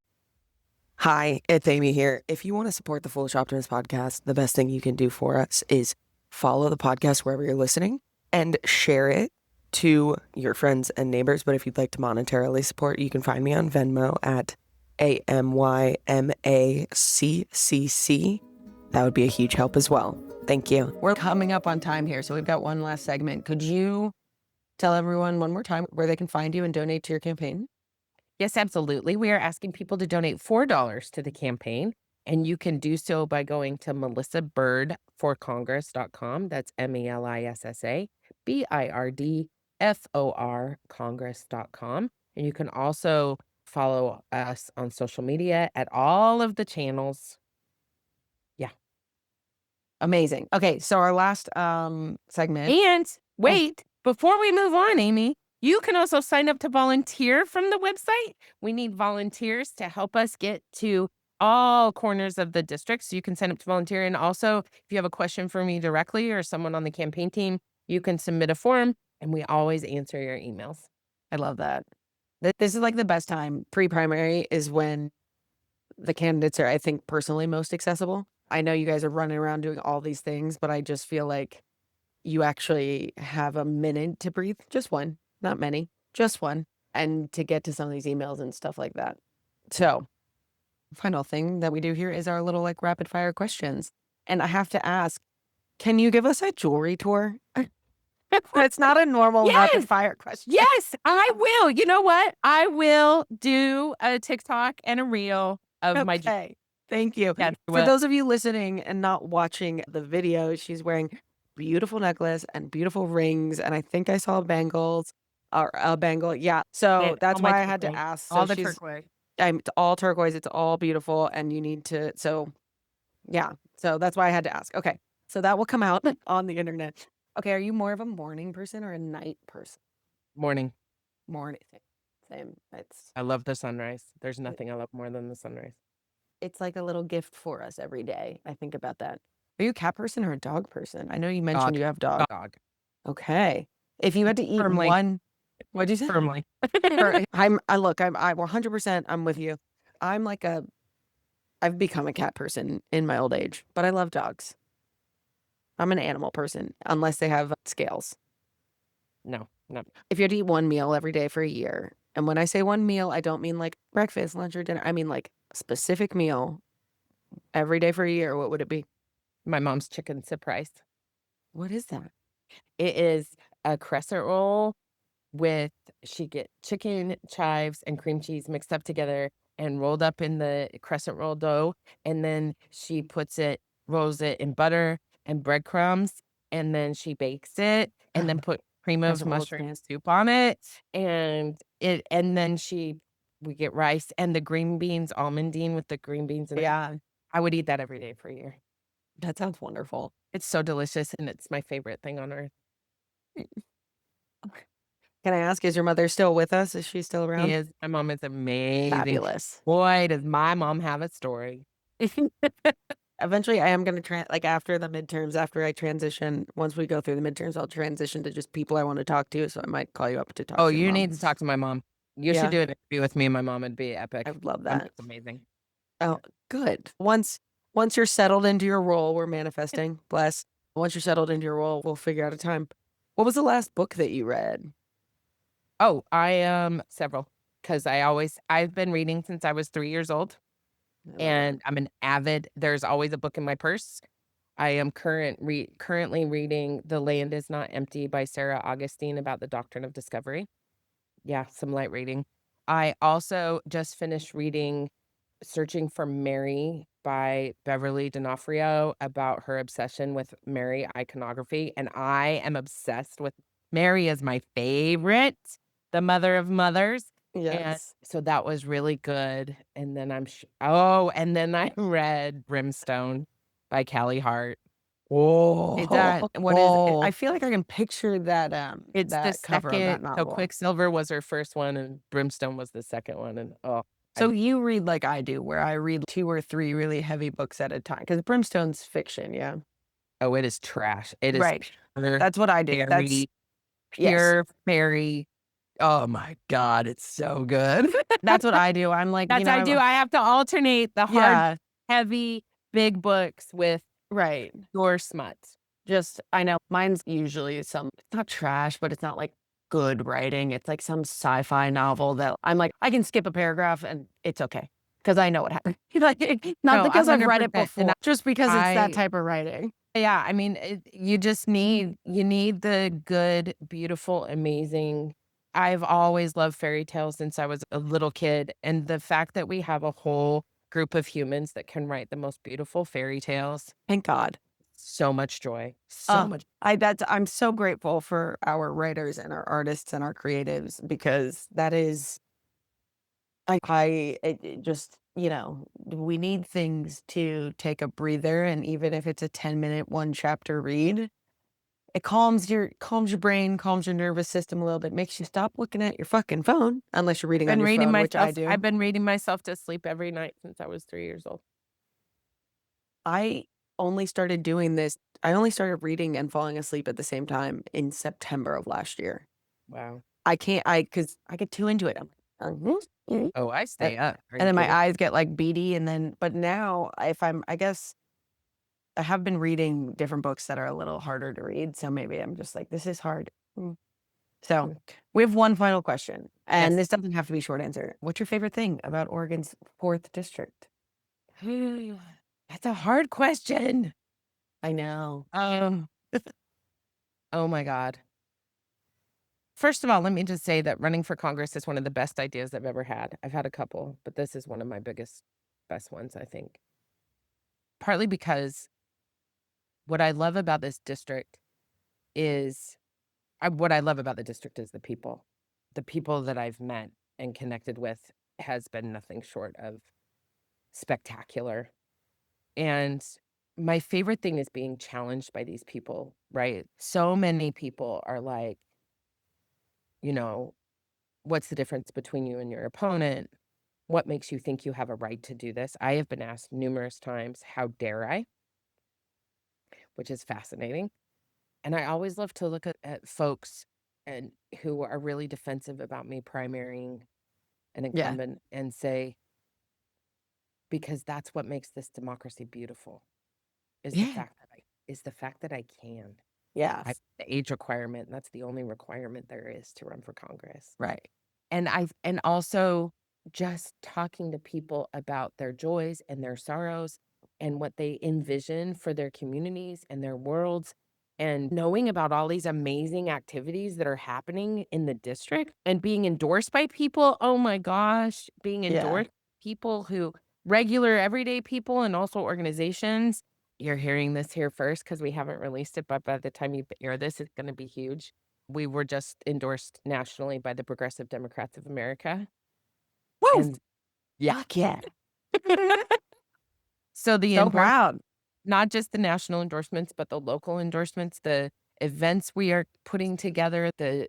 Hi, it's Amy here. If you want to support the Foolish Optimist podcast, the best thing you can do for us is follow the podcast wherever you're listening and share it to your friends and neighbors. But if you'd like to monetarily support, you can find me on Venmo at AmyMaccc. That would be a huge help as well. Thank you. We're coming up on time here, so we've got one last segment. Could you tell everyone one more time where they can find you and donate to your campaign? Yes, absolutely. We are asking people to donate $4 to the campaign, and you can do so by going to melissabirdforcongress.com. That's MELISSABIRDFOR Congress.com. And you can also follow us on social media at all of the channels. Yeah. Amazing. Okay, so our last segment. And wait, before we move on, Amy, you can also sign up to volunteer from the website. We need volunteers to help us get to all corners of the district. So you can sign up to volunteer. And also, if you have a question for me directly or someone on the campaign team, you can submit a form and we always answer your emails. I love that. This is like the best time. Pre-primary is when the candidates are, I think, personally most accessible. I know you guys are running around doing all these things, but I just feel like you actually have a minute to breathe. Just one, not many, just one, and to get to some of these emails and stuff like that. So, final thing that we do here is our little like rapid fire questions. And I have to ask, can you give us a jewelry tour? It's not a normal rapid fire question. Yes, I will. You know what? I will do a TikTok and a reel of my. Okay. Thank you. Yeah, For those of you listening and not watching the video, she's wearing beautiful necklace and beautiful rings. And I think I saw bangles or a bangle. Yeah. So that's why I had to ask. So all the turquoise. It's all turquoise. It's all beautiful. And you need to. So yeah. So that's why I had to ask. Okay. So that will come out on the internet. Okay. Are you more of a morning person or a night person? Morning. Morning. Same. I love the sunrise. There's nothing I love more than the sunrise. It's like a little gift for us every day. I think about that. Are you a cat person or a dog person? I know you mentioned you have dog. Dog. Okay. If you had to eat Firmly. one, what'd you say? Firmly. I'm 100%, I'm with you. I've become a cat person in my old age, but I love dogs. I'm an animal person, unless they have scales. No. If you had to eat one meal every day for a year, and when I say one meal, I don't mean like breakfast, lunch, or dinner. I mean like a specific meal every day for a year, what would it be? My mom's chicken surprise. What is that? It is a crescent roll with she get chicken, chives, and cream cheese mixed up together and rolled up in the crescent roll dough, and then she rolls it in butter and breadcrumbs, and then she bakes it, and then put cream of Crescent roll mushroom soup on it, and then we get rice and the green beans, almondine with the green beans in it. Yeah, I would eat that every day for a year. that sounds wonderful. It's so delicious, and it's my favorite thing on earth. Can I ask, is your mother still with us? Is she still around? She is. My mom is amazing. Fabulous. Boy, does my mom have a story. Eventually, I am going to after the midterms, after I transition, once we go through the midterms, I'll transition to just people I want to talk to. So I might call you up to talk to your You mom. need to talk to my mom. You should do an interview with me and my mom. It'd be epic. I would love that. It's amazing. Oh, good. Once you're settled into your role, we're manifesting. Bless. Once you're settled into your role, we'll figure out a time. What was the last book that you read? Oh, several. Because I've been reading since I was 3 years old. And I'm an avid, there's always a book in my purse. I am currently reading The Land Is Not Empty by Sarah Augustine about the doctrine of discovery. Yeah, some light reading. I also just finished reading Searching for Mary by Beverly D'Onofrio about her obsession with Mary iconography. And I am obsessed with Mary is my favorite, the mother of mothers. Yes. And so that was really good. And then and then I read Brimstone by Callie Hart. What is it? I feel like I can picture that It's that the cover of that second. So novel. Quicksilver was her first one and Brimstone was the second one. And So you read like I do, where I read 2 or 3 really heavy books at a time, because Brimstone's fiction, yeah. Oh, it is trash. It is Right. pure That's what I do. That's fairy, yes. pure fairy. Oh my god, it's so good. That's what I do. I'm like, That's what I do. I have to alternate the hard, yeah, heavy, big books with right. your smuts. Just I know mine's usually some it's not trash, but it's not like good writing. It's like some sci-fi novel that I'm like, I can skip a paragraph and it's okay because I know what happened. Like, not No, because I've read it 100%. And before, just because it's that I type of writing. yeah, I mean, you just need the good, beautiful, amazing. I've always loved fairy tales since I was a little kid, and the fact that we have a whole group of humans that can write the most beautiful fairy tales, Thank God. so much joy, so much. I'm so grateful for our writers and our artists and our creatives because that is it just, we need things to take a breather, and even if it's a 10-minute one chapter read, it calms your brain, calms your nervous system a little bit, makes you stop looking at your fucking phone unless you're reading on your phone, which I I've do. been reading myself to sleep every night since I was 3 years old. I only started doing this I only started reading and falling asleep at the same time in September of last year. Wow. I can't I because I get too into it. I'm like, Oh, I and stay up. Are and you then my kidding? eyes get, like, beady, and then but now if I guess I have been reading different books that are a little harder to read, so maybe I'm just like, "This is hard." So, Mm. we have one final question, and Yes. this doesn't have to be a short answer. What's your favorite thing about Oregon's 4th district? That's a hard question. I know. Um, oh my god. First of all, let me just say that running for Congress is one of the best ideas I've ever had. I've had a couple, but this is one of my best ones, I think. Partly because what I love about this district is what I love about the district is the people. The people that I've met and connected with has been nothing short of spectacular. And my favorite thing is being challenged by these people, right? So many people are like, you know, what's the difference between you and your opponent? What makes you think you have a right to do this? I have been asked numerous times, how dare I? Which is fascinating. And I always love to look at folks and who are really defensive about me primarying an Yeah. incumbent and say, because that's what makes this democracy beautiful Yeah. is the fact that I can. I Yes. the age requirement, that's the only requirement there is to run for Congress. Right. And also just talking to people about their joys and their sorrows and what they envision for their communities and their worlds, and knowing about all these amazing activities that are happening in the district and being endorsed by people. Oh my gosh, being Yeah. endorsed people who regular everyday people and also organizations. You're hearing this here first because we haven't released it, but by the time you air this, it's going to be huge. We were just endorsed nationally by the Progressive Democrats of America, Woo! and yeah. Fuck yeah. So the So endorse proud. not just the national endorsements, but the local endorsements, the events we are putting together, the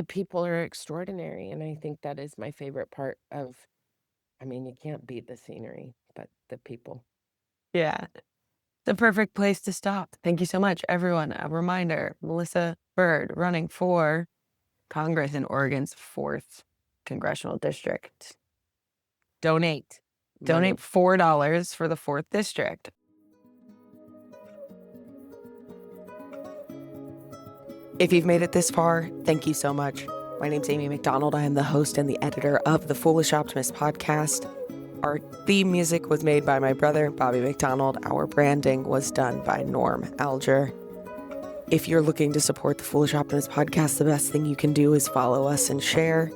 people are extraordinary, and I think that is my favorite part of I mean, you can't beat the scenery, but the people. Yeah. The perfect place to stop. Thank you so much, everyone. A reminder, Melissa Bird running for Congress in Oregon's 4th congressional district. Donate Donate money. $4 for the 4th district. If you've made it this far, thank you so much. My name's Amy McDonald. I am the host and the editor of the Foolish Optimist podcast. Our theme music was made by my brother, Bobby McDonald. Our branding was done by Norm Alger. If you're looking to support the Foolish Optimist podcast, the best thing you can do is follow us and share.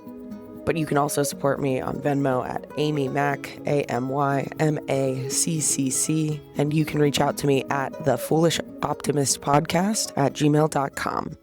But you can also support me on Venmo at AmyMaccc, AmyMaccc, and you can reach out to me at the Foolish Optimist Podcast at gmail.com.